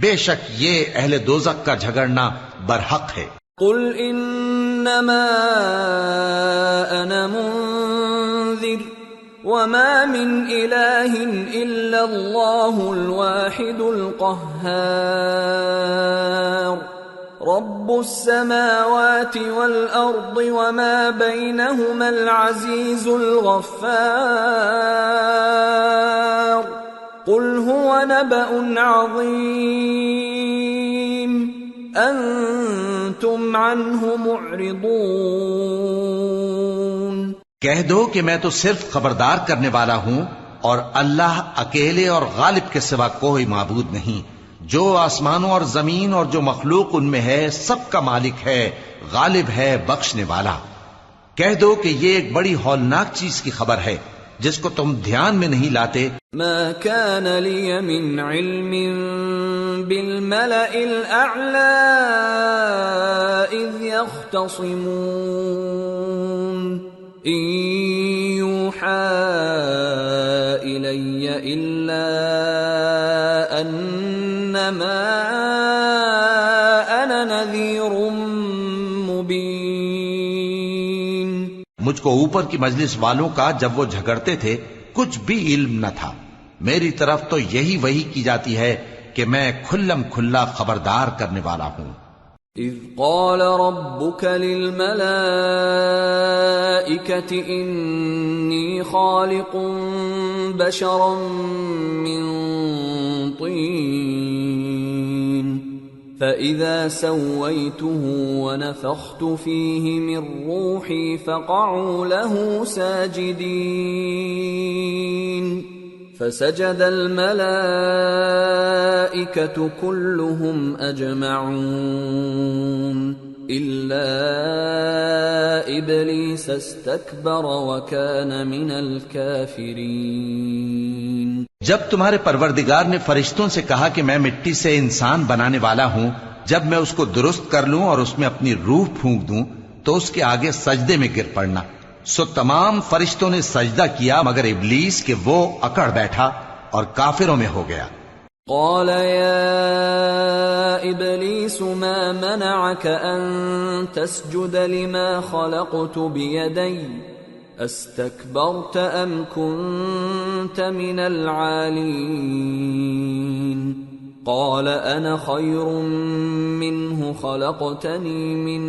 بے شک یہ اہل دوزخ کا جھگڑنا برحق ہے. قل انما انا منذر وما من الہ الا اللہ الواحد القہار. رب السماوات والأرض وما بينهما العزيز الغفار قل هو نبأ عظيم أنتم عنه معرضون۔ کہہ دو کہ میں تو صرف خبردار کرنے والا ہوں، اور اللہ اکیلے اور غالب کے سوا کوئی معبود نہیں۔ جو آسمانوں اور زمین اور جو مخلوق ان میں ہے سب کا مالک ہے، غالب ہے، بخشنے والا۔ کہہ دو کہ یہ ایک بڑی ہولناک چیز کی خبر ہے جس کو تم دھیان میں نہیں لاتے۔ ما كان لي من علم بالملأ الأعلى إذ يختصمون إن يوحى إلي إلا أنما أنا نذير مبين۔ مجھ کو اوپر کی مجلس والوں کا جب وہ جھگڑتے تھے کچھ بھی علم نہ تھا، میری طرف تو یہی وحی کی جاتی ہے کہ میں کھلم کھلا خبردار کرنے والا ہوں۔ اذ قال ربك للملائكة انی خالق بشرا من طین فإذا سويته ونفخت فيه من روحي فقعوا له ساجدين فسجد الملائكة كلهم أجمعون إلا إبليس استكبر وكان من الكافرين۔ جب تمہارے پروردگار نے فرشتوں سے کہا کہ میں مٹی سے انسان بنانے والا ہوں، جب میں اس کو درست کر لوں اور اس میں اپنی روح پھونک دوں تو اس کے آگے سجدے میں گر پڑنا۔ سو تمام فرشتوں نے سجدہ کیا مگر ابلیس کہ وہ اکڑ بیٹھا اور کافروں میں ہو گیا۔ قال يا إبليس ما منعك أن تسجد لما خلقت بيدي استكبرت أم كنت من العالين؟ قال أنا خير منه خلقتني من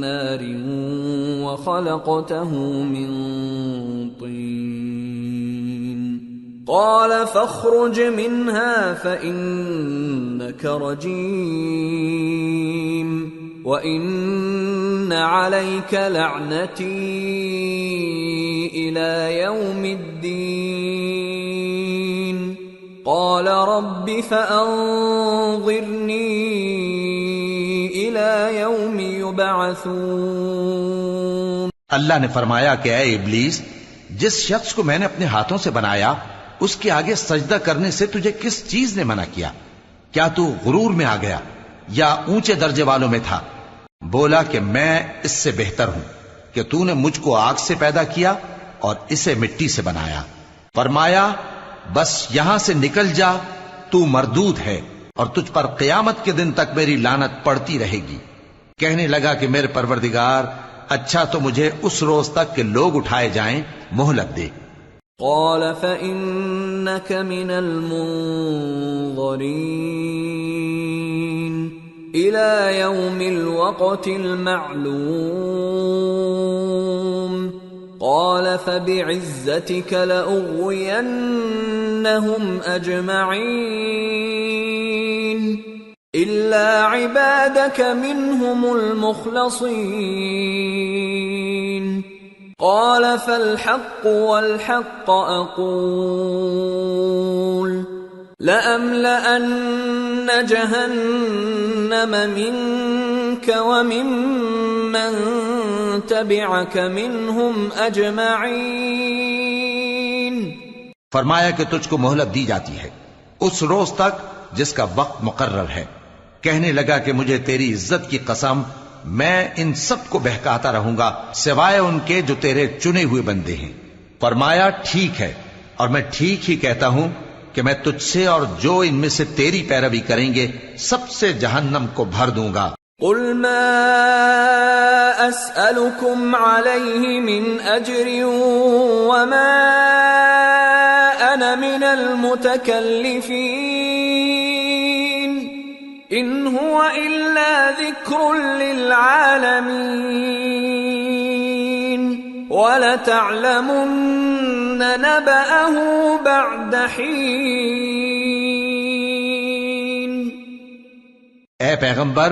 نار وخلقته من طين قال فاخرج منها فإنك رجيم وإن عليك لعنتي إلى يوم الدين قال رب فأنظرني إلى يوم يبعثون۔ اللہ نے فرمایا کہ اے ابلیس، جس شخص کو میں نے اپنے ہاتھوں سے بنایا اس کے آگے سجدہ کرنے سے تجھے کس چیز نے منع کیا؟ کیا تو غرور میں آ گیا یا اونچے درجے والوں میں تھا؟ بولا کہ میں اس سے بہتر ہوں کہ تو نے مجھ کو آگ سے پیدا کیا اور اسے مٹی سے بنایا۔ فرمایا بس یہاں سے نکل جا، تو مردود ہے اور تجھ پر قیامت کے دن تک میری لعنت پڑتی رہے گی۔ کہنے لگا کہ میرے پروردگار، اچھا تو مجھے اس روز تک کہ لوگ اٹھائے جائیں مہلت دے۔ قال فإنك من المنظرين إلى يوم الوقت المعلوم قال فبعزتك لأغوينهم أجمعين إلا عبادك منهم المخلصين قال فالحق والحق أقول لأملأن جهنم منك وممن تبعك منهم أجمعين۔ فرمایا کہ تجھ کو مہلت دی جاتی ہے اس روز تک جس کا وقت مقرر ہے۔ کہنے لگا کہ مجھے تیری عزت کی قسم، میں ان سب کو بہکاتا رہوں گا سوائے ان کے جو تیرے چنے ہوئے بندے ہیں۔ فرمایا ٹھیک ہے، اور میں ٹھیک ہی کہتا ہوں کہ میں تجھ سے اور جو ان میں سے تیری پیروی کریں گے سب سے جہنم کو بھر دوں گا۔ قل ما أسألكم عليه من أجر وما أنا من المتكلفين ان هو الا ذکر للعالمین وَلَتَعْلَمُنَّ نَبَأَهُ بَعْدَ حِينٍ۔ اے پیغمبر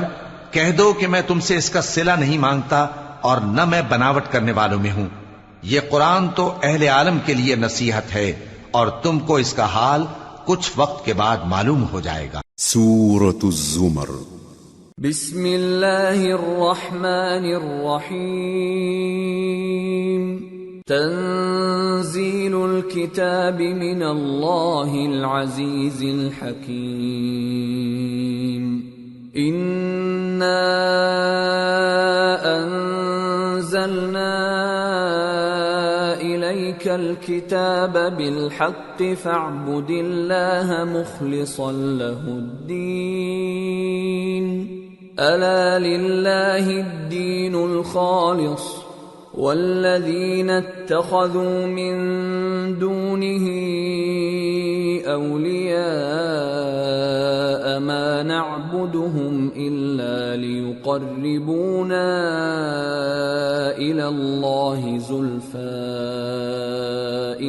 کہہ دو کہ میں تم سے اس کا صلہ نہیں مانگتا اور نہ میں بناوٹ کرنے والوں میں ہوں۔ یہ قرآن تو اہل عالم کے لیے نصیحت ہے اور تم کو اس کا حال کچھ وقت کے بعد معلوم ہو جائے گا۔ سورة الزمر۔ بسم اللہ الرحمن الرحیم۔ تنزیل الکتاب من اللہ العزیز الحکیم۔ انا انزلنا الیک الکتاب بالحق فاعبد اللہ مخلصا له الدین۔ الا للہ الدین الخالص والذین اتخذوا من دونه اولیاء ما نعبدهم الا لیقربونا الى اللہ زلفى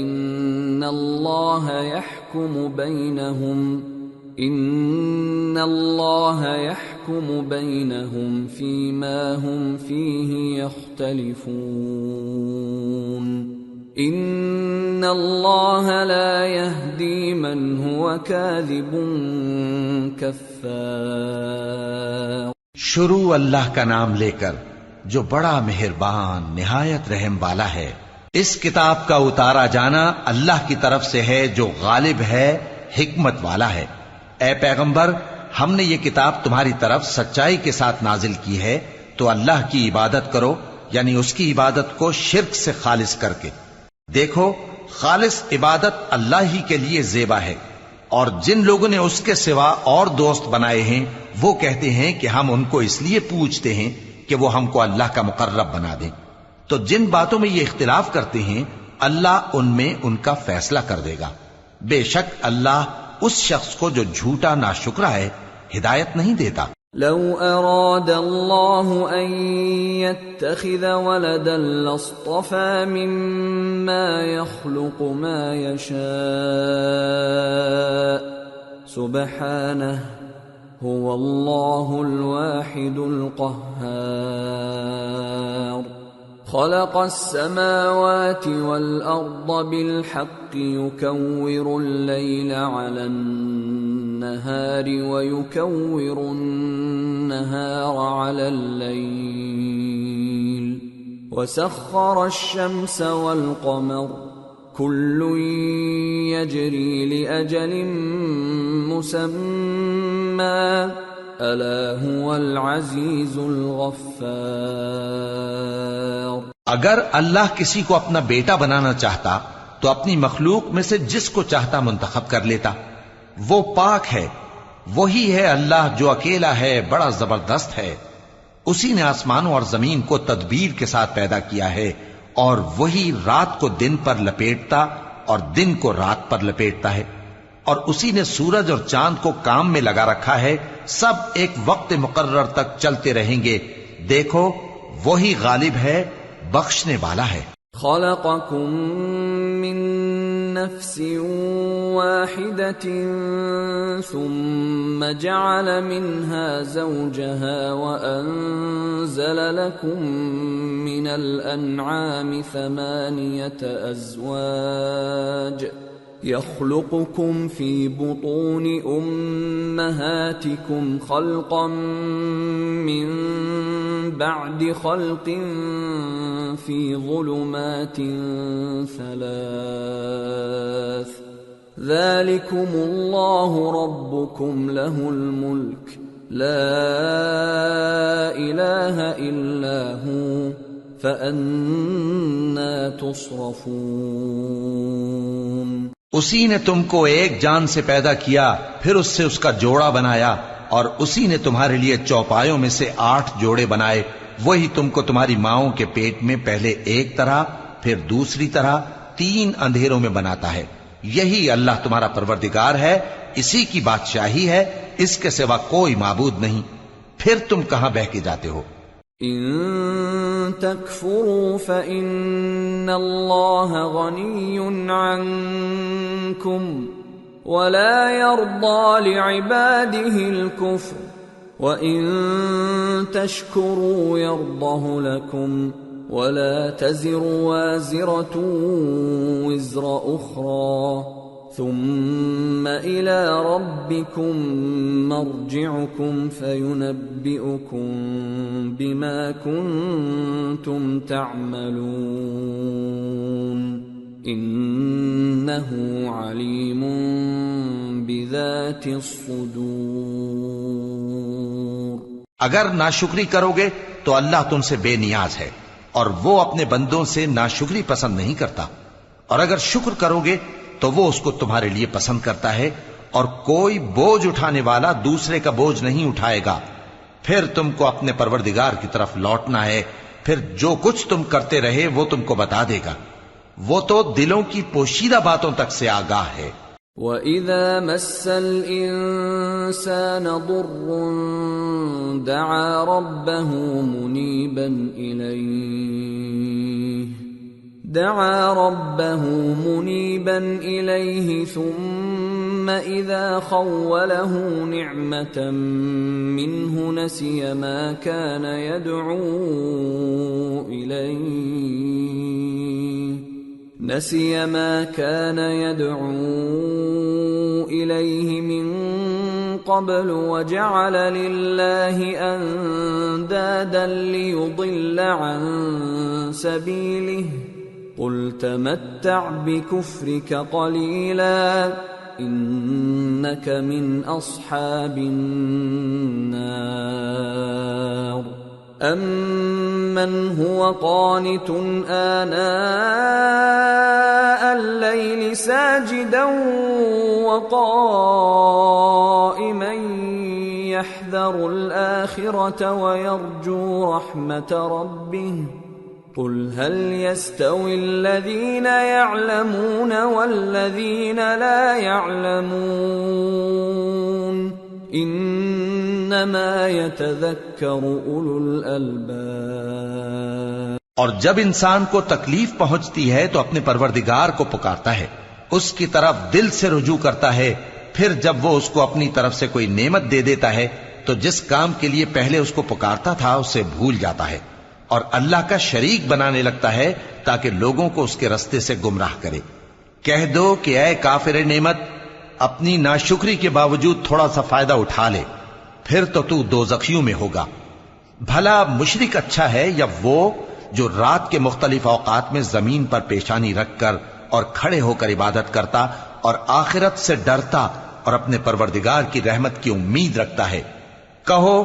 ان اللہ يحكم بينهم فيما هم فيه يختلفون ان اللہ لا يهدي من هو كاذب كفار۔ شروع اللہ کا نام لے کر جو بڑا مہربان نہایت رحم والا ہے۔ اس کتاب کا اتارا جانا اللہ کی طرف سے ہے جو غالب ہے، حکمت والا ہے۔ اے پیغمبر ہم نے یہ کتاب تمہاری طرف سچائی کے ساتھ نازل کی ہے تو اللہ کی عبادت کرو، یعنی اس کی عبادت کو شرک سے خالص کر کے۔ دیکھو خالص عبادت اللہ ہی کے لیے زیبا ہے، اور جن لوگوں نے اس کے سوا اور دوست بنائے ہیں وہ کہتے ہیں کہ ہم ان کو اس لیے پوچھتے ہیں کہ وہ ہم کو اللہ کا مقرب بنا دیں۔ تو جن باتوں میں یہ اختلاف کرتے ہیں اللہ ان میں ان کا فیصلہ کر دے گا۔ بے شک اللہ اس شخص کو جو جھوٹا ناشکرا ہے ہدایت نہیں دیتا۔ لو اراد اللہ ان يتخذ ولدا لاصطفى مما يخلق ما يشاء سبحانه هو اللہ الواحد القہار۔ خلق السماوات والأرض بالحق يكور الليل على النهار ويكور النهار على الليل وسخر الشمس والقمر كل يجري لأجل مسمى الا هو العزیز الغفار۔ اگر اللہ کسی کو اپنا بیٹا بنانا چاہتا تو اپنی مخلوق میں سے جس کو چاہتا منتخب کر لیتا۔ وہ پاک ہے، وہی ہے اللہ جو اکیلا ہے، بڑا زبردست ہے۔ اسی نے آسمانوں اور زمین کو تدبیر کے ساتھ پیدا کیا ہے، اور وہی رات کو دن پر لپیٹتا اور دن کو رات پر لپیٹتا ہے، اور اسی نے سورج اور چاند کو کام میں لگا رکھا ہے، سب ایک وقت مقرر تک چلتے رہیں گے۔ دیکھو وہی غالب ہے، بخشنے والا ہے۔ خلقکم من نفس واحدة ثم جعل منها زوجها وأنزل لكم من الأنعام 8 أزواج يخلقكم في بطون أمهاتكم خلقا من بعد خلق في ظلمات 3 ذلكم الله ربكم له الملك لا إله إلا هو فأنا تصرفون۔ اسی نے تم کو ایک جان سے پیدا کیا، پھر اس سے اس کا جوڑا بنایا، اور اسی نے تمہارے لیے چوپایوں میں سے 8 جوڑے بنائے۔ وہی تم کو تمہاری ماؤں کے پیٹ میں پہلے ایک طرح پھر دوسری طرح 3 اندھیروں میں بناتا ہے۔ یہی اللہ تمہارا پروردگار ہے، اسی کی بادشاہی ہے، اس کے سوا کوئی معبود نہیں، پھر تم کہاں بہہ کے جاتے ہو؟ ان تکفروا فإن اللہ غنی عنکم ولا يرضى لعباده الكفر وَإِن تَشْكُرُوا يَرْضَهُ لَكُمْ وَلَا تَزِرُ وَازِرَةٌ وِزْرَ أُخْرَى ثُمَّ إِلَى رَبِّكُمْ مَرْجِعُكُمْ فَيُنَبِّئُكُمْ بِمَا كُنْتُمْ تَعْمَلُونَ إِنَّهُ عَلِيمٌ بِذَاتِ الصُّدُورِ۔ اگر ناشکری کرو گے تو اللہ تم سے بے نیاز ہے اور وہ اپنے بندوں سے ناشکری پسند نہیں کرتا، اور اگر شکر کرو گے تو وہ اس کو تمہارے لیے پسند کرتا ہے، اور کوئی بوجھ اٹھانے والا دوسرے کا بوجھ نہیں اٹھائے گا۔ پھر تم کو اپنے پروردگار کی طرف لوٹنا ہے، پھر جو کچھ تم کرتے رہے وہ تم کو بتا دے گا، وہ تو دلوں کی پوشیدہ باتوں تک سے آگاہ ہے۔ وَإِذَا مَسَّ الْإِنسَانَ ضُرٌّ دَعَا رَبَّهُ مُنِيبًا إِلَيْهِ ثُمَّ إِذَا خَوَّلَهُ نِعْمَةً مِّنْهُ نَسِيَ مَا كَانَ يَدْعُو إِلَيْهِ مِن قَبْلُ وَجَعَلَ لِلَّهِ أَندَادًا لِيُضِلَّ عَن سَبِيلِهِ قُلْ تَمَتَّعْ بِكُفْرِكَ قَلِيلًا إِنَّكَ مِنْ أَصْحَابِ النَّارِ أَمَّنْ هُوَ قَانِتٌ آنَاءَ اللَّيْلِ سَاجِدًا وَقَائِمًا يَحْذَرُ الْآخِرَةَ وَيَرْجُو رَحْمَةَ رَبِّهِ قُلْ هَلْ يَسْتَوِي الَّذِينَ يَعْلَمُونَ وَالَّذِينَ لَا يَعْلَمُونَ انما يتذکر اولو الالباب۔ اور جب انسان کو تکلیف پہنچتی ہے تو اپنے پروردگار کو پکارتا ہے، اس کی طرف دل سے رجوع کرتا ہے، پھر جب وہ اس کو اپنی طرف سے کوئی نعمت دے دیتا ہے تو جس کام کے لیے پہلے اس کو پکارتا تھا اسے بھول جاتا ہے اور اللہ کا شریک بنانے لگتا ہے تاکہ لوگوں کو اس کے رستے سے گمراہ کرے۔ کہہ دو کہ اے کافر نعمت، اپنی ناشکری کے باوجود تھوڑا سا فائدہ اٹھا لے، پھر تو دوزخیوں میں ہوگا۔ بھلا مشرک اچھا ہے یا وہ جو رات کے مختلف اوقات میں زمین پر پیشانی رکھ کر اور کھڑے ہو کر عبادت کرتا اور آخرت سے ڈرتا اور اپنے پروردگار کی رحمت کی امید رکھتا ہے۔ کہو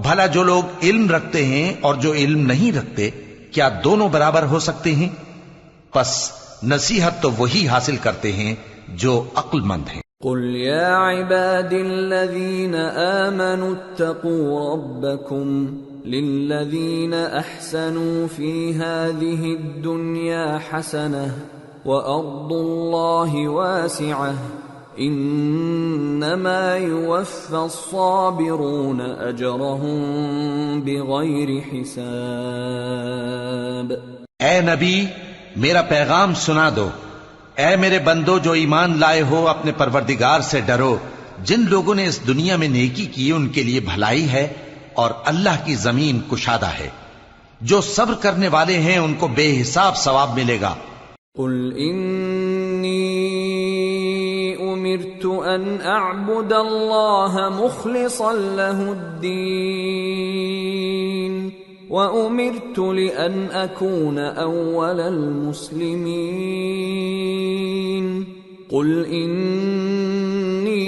بھلا جو لوگ علم رکھتے ہیں اور جو علم نہیں رکھتے کیا دونوں برابر ہو سکتے ہیں؟ پس نصیحت تو وہی حاصل کرتے ہیں جو عقل مند ہیں۔ قل يا عباد الذين آمنوا اتقوا ربكم للذين أحسنوا في هذه الدنيا حسنة وأرض الله واسعة إنما يوفى الصابرون أجرهم بغير حساب۔ اے نبی میرا پیغام سنا دو، اے میرے بندو جو ایمان لائے ہو اپنے پروردگار سے ڈرو۔ جن لوگوں نے اس دنیا میں نیکی کی ان کے لیے بھلائی ہے اور اللہ کی زمین کشادہ ہے۔ جو صبر کرنے والے ہیں ان کو بے حساب ثواب ملے گا۔ قل انی امرت ان اعبد اللہ مخلصا له الدین وَأُمِرْتُ لِأَنْ أَكُونَ أَوَّلَ الْمُسْلِمِينَ قُلْ إِنِّي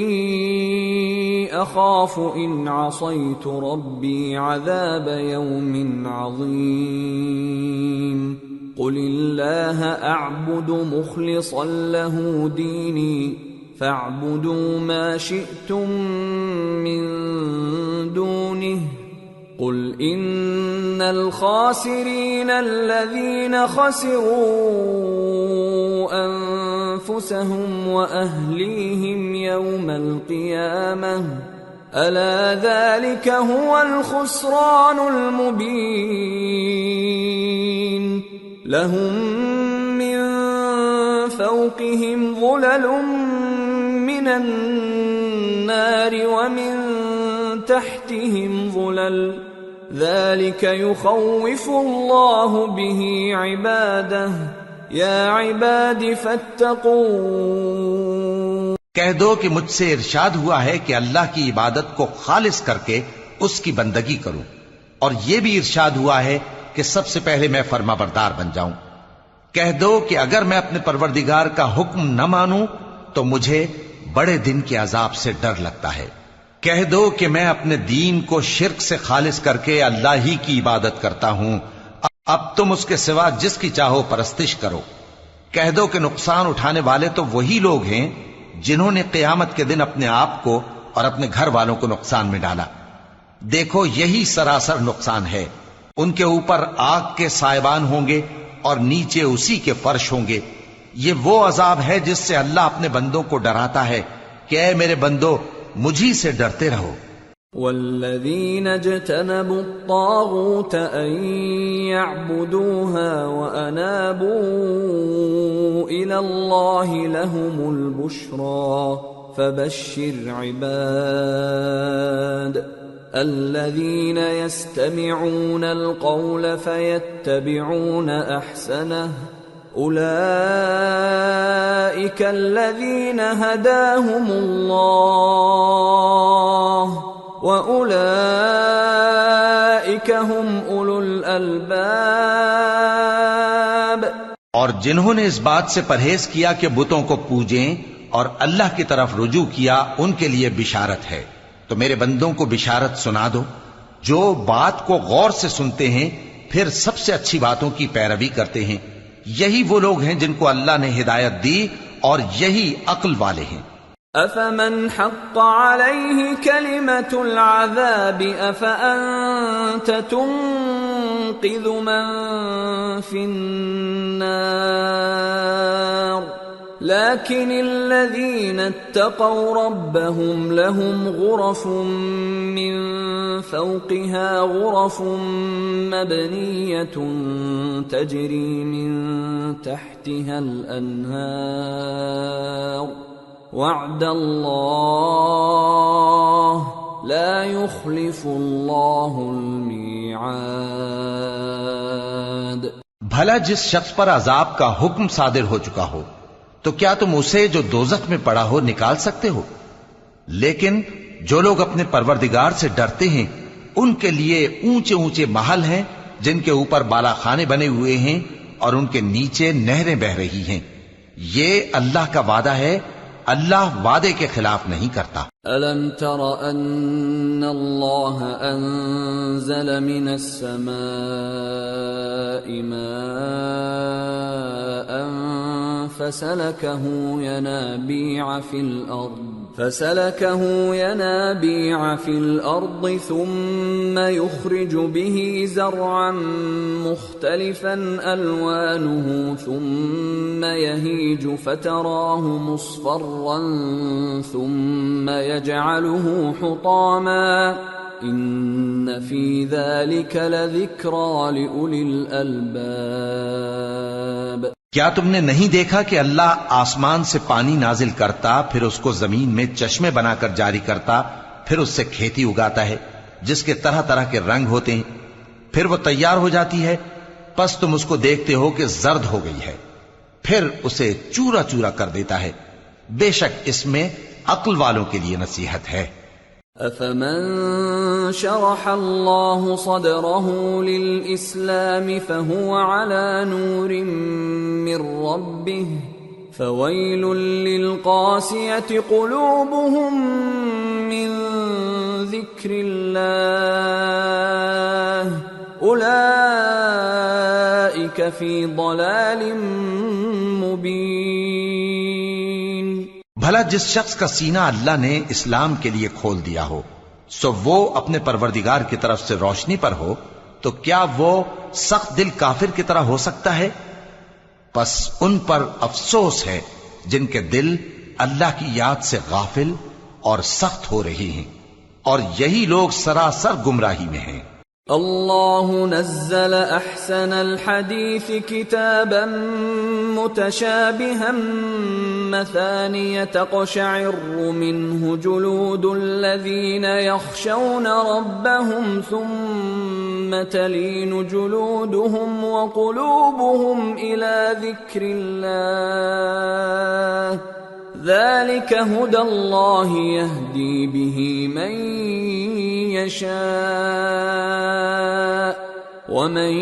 أَخَافُ إِنْ عَصَيْتُ رَبِّي عَذَابَ يَوْمٍ عَظِيمٍ قُلِ اللَّهَ أَعْبُدُ مُخْلِصًا لَهُ دِينِي فَاعْبُدُوا مَا شِئْتُم مِّن دُونِهِ قل ان الخاسرین الذین خسروا انفسهم واهلیہم یوم القیامہ ألا ذلك هو الخسران المبين لهم من فوقهم ظلل من النار ومن تحتهم ظلل ذلك يخوف الله به عباده يا عباد فاتقون۔ کہہ دو کہ مجھ سے ارشاد ہوا ہے کہ اللہ کی عبادت کو خالص کر کے اس کی بندگی کروں، اور یہ بھی ارشاد ہوا ہے کہ سب سے پہلے میں فرما بردار بن جاؤں۔ کہہ دو کہ اگر میں اپنے پروردگار کا حکم نہ مانوں تو مجھے بڑے دن کے عذاب سے ڈر لگتا ہے۔ کہہ دو کہ میں اپنے دین کو شرک سے خالص کر کے اللہ ہی کی عبادت کرتا ہوں، اب تم اس کے سوا جس کی چاہو پرستش کرو۔ کہہ دو کہ نقصان اٹھانے والے تو وہی لوگ ہیں جنہوں نے قیامت کے دن اپنے آپ کو اور اپنے گھر والوں کو نقصان میں ڈالا۔ دیکھو یہی سراسر نقصان ہے، ان کے اوپر آگ کے سائبان ہوں گے اور نیچے اسی کے فرش ہوں گے۔ یہ وہ عذاب ہے جس سے اللہ اپنے بندوں کو ڈراتا ہے کہ اے میرے بندو مجھی سے ڈرتے رہو۔ والذین اجتنبوا الطاغوت ان يعبدوها وانابوا الى اللہ لهم البشرى فبشر عباد الذین يستمعون القول فيتبعون احسنه أولئك الذين هداهم الله وأولئك هم أولو الألباب۔ اور جنہوں نے اس بات سے پرہیز کیا کہ بتوں کو پوجیں اور اللہ کی طرف رجوع کیا ان کے لیے بشارت ہے، تو میرے بندوں کو بشارت سنا دو جو بات کو غور سے سنتے ہیں پھر سب سے اچھی باتوں کی پیروی کرتے ہیں۔ یہی وہ لوگ ہیں جن کو اللہ نے ہدایت دی اور یہی عقل والے ہیں۔ افمن حق علیہ کلمۃ العذاب افانت تنقذ من فی النار لكن الذين اتقوا ربهم لهم غرف من فوقها غرف مبنية تجري من تحتها الأنهار وعد الله لا يخلف الله الميعاد۔ بھلا جس شخص پر عذاب کا حکم صادر ہو چکا ہو تو کیا تم اسے جو دوزخ میں پڑا ہو نکال سکتے ہو؟ لیکن جو لوگ اپنے پروردگار سے ڈرتے ہیں ان کے لیے اونچے اونچے محل ہیں جن کے اوپر بالا خانے بنے ہوئے ہیں اور ان کے نیچے نہریں بہ رہی ہیں۔ یہ اللہ کا وعدہ ہے، اللہ وعدے کے خلاف نہیں کرتا۔ أَلَمْ تَرَ أَنَّ اللَّهَ أَنزَلَ مِنَ السَّمَاءِ مَاءً فَسَلَكَهُ يَنَابِيعَ فِي الْأَرْضِ ثُمَّ يُخْرِجُ بِهِ زَرْعًا مُخْتَلِفًا أَلْوَانُهُ ثُمَّ يَهِيجُ فَتَرَاهُ مُصْفَرًّا ثُمَّ يَجْعَلُهُ حُطَامًا إِنَّ فِي ذَلِكَ لَذِكْرَى لِأُولِي الْأَلْبَابِ۔ کیا تم نے نہیں دیکھا کہ اللہ آسمان سے پانی نازل کرتا، پھر اس کو زمین میں چشمے بنا کر جاری کرتا، پھر اس سے کھیتی اگاتا ہے جس کے طرح طرح کے رنگ ہوتے ہیں، پھر وہ تیار ہو جاتی ہے، پس تم اس کو دیکھتے ہو کہ زرد ہو گئی ہے، پھر اسے چورا چورا کر دیتا ہے۔ بے شک اس میں عقل والوں کے لیے نصیحت ہے۔ أَفَمَن شَرَحَ اللَّهُ صَدْرَهُ لِلْإِسْلَامِ فَهُوَ عَلَى نُورٍ مِّن رَّبِّهِ فَوَيْلٌ لِّلْقَاسِيَةِ قُلُوبُهُم مِّن ذِكْرِ اللَّهِ أُولَئِكَ فِي ضَلَالٍ مُّبِينٍ۔ بھلا جس شخص کا سینہ اللہ نے اسلام کے لیے کھول دیا ہو سو وہ اپنے پروردگار کی طرف سے روشنی پر ہو، تو کیا وہ سخت دل کافر کی طرح ہو سکتا ہے؟ پس ان پر افسوس ہے جن کے دل اللہ کی یاد سے غافل اور سخت ہو رہی ہیں، اور یہی لوگ سراسر گمراہی میں ہیں۔ اللہ نزل احسن الحدیث کتابا متشابہا مثانیہ تقشعر منہ جلود الذین یخشون ربهم ثم تلین جلودهم وقلوبهم الى ذکر اللہ ذلك هدى الله يهدي به من يشاء ومن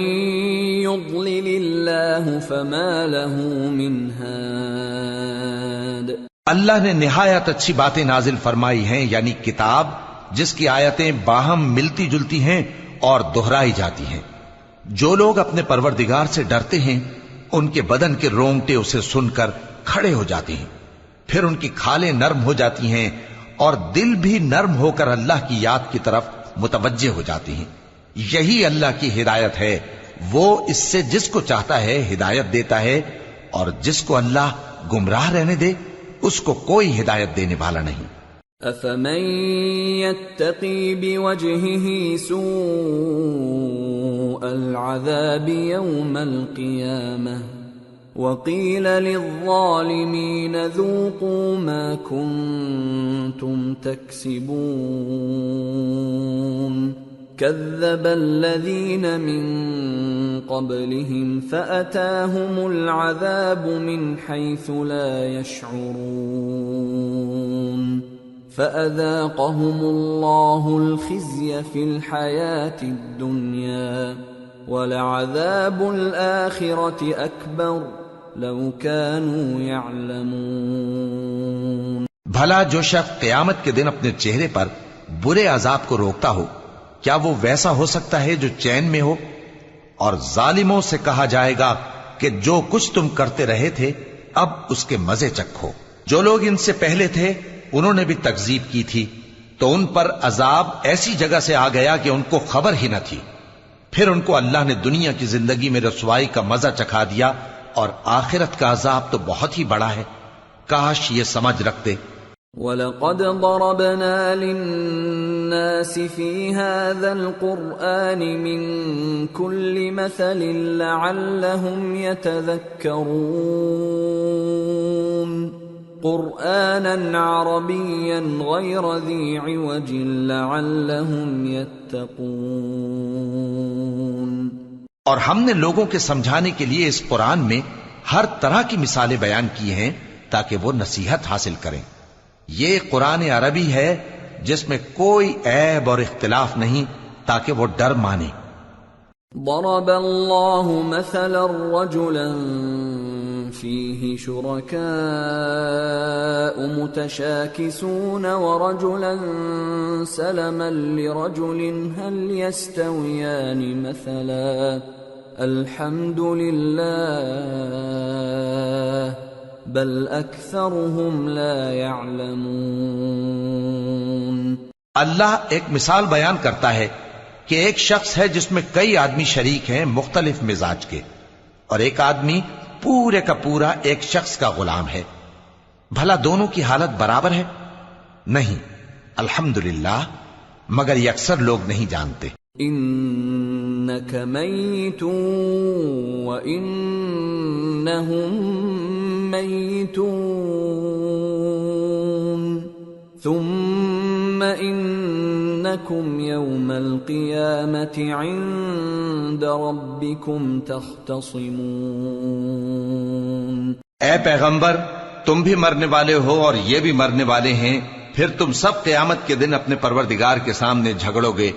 يضلل الله فما له من هاد۔ اللہ نے نہایت اچھی باتیں نازل فرمائی ہیں، یعنی کتاب جس کی آیتیں باہم ملتی جلتی ہیں اور دہرائی جاتی ہیں۔ جو لوگ اپنے پروردگار سے ڈرتے ہیں ان کے بدن کے رونگٹے اسے سن کر کھڑے ہو جاتے ہیں، پھر ان کی کھالیں نرم ہو جاتی ہیں اور دل بھی نرم ہو کر اللہ کی یاد کی طرف متوجہ ہو جاتی ہیں۔ یہی اللہ کی ہدایت ہے، وہ اس سے جس کو چاہتا ہے ہدایت دیتا ہے، اور جس کو اللہ گمراہ رہنے دے اس کو کوئی ہدایت دینے والا نہیں۔ افمن يتقي بوجهه سوء العذاب يوم القيامة وقيل للظالمين ذوقوا ما كنتم تكسبون كذب الذين من قبلهم فأتاهم العذاب من حيث لا يشعرون فأذاقهم الله الخزي في الحياة الدنيا ولعذاب الآخرة أكبر لو كانوا يعلمون۔ بھلا جو شخص قیامت کے دن اپنے چہرے پر برے عذاب کو روکتا ہو، کیا وہ ویسا ہو سکتا ہے جو چین میں ہو؟ اور ظالموں سے کہا جائے گا کہ جو کچھ تم کرتے رہے تھے اب اس کے مزے چکھو۔ جو لوگ ان سے پہلے تھے انہوں نے بھی تکذیب کی تھی، تو ان پر عذاب ایسی جگہ سے آ گیا کہ ان کو خبر ہی نہ تھی۔ پھر ان کو اللہ نے دنیا کی زندگی میں رسوائی کا مزہ چکھا دیا، اور آخرت کا عذاب تو بہت ہی بڑا ہے، کاش یہ سمجھ رکھتے۔ وَلَقَدْ ضَرَبْنَا لِلنَّاسِ فِي هَذَا الْقُرْآنِ مِنْ كُلِّ مَثَلٍ لَعَلَّهُمْ يَتَذَكَّرُونَ قُرْآنًا عَرَبِيًّا غَيْرَ ذِي عِوَجٍ لَعَلَّهُمْ يَتَّقُونَ۔ اور ہم نے لوگوں کے سمجھانے کے لیے اس قرآن میں ہر طرح کی مثالیں بیان کی ہیں تاکہ وہ نصیحت حاصل کریں۔ یہ قرآن عربی ہے جس میں کوئی عیب اور اختلاف نہیں، تاکہ وہ ڈر مانے۔ ضرب اللہ مثلا رجلا فيه شركاء متشاكسون ورجلا سلما لرجل هل يستويان مثلا الحمد لله بل اکثرهم لا يعلمون۔ اللہ ایک مثال بیان کرتا ہے کہ ایک شخص ہے جس میں کئی آدمی شریک ہیں مختلف مزاج کے، اور ایک آدمی پورے کا پورا ایک شخص کا غلام ہے، بھلا دونوں کی حالت برابر ہے؟ نہیں، الحمدللہ، مگر یہ اکثر لوگ نہیں جانتے۔ انک میت وانہم میتون ثم انکم یوم القیامة عند ربکم تختصمون۔ اے پیغمبر، تم بھی مرنے والے ہو اور یہ بھی مرنے والے ہیں، پھر تم سب قیامت کے دن اپنے پروردگار کے سامنے جھگڑو گے۔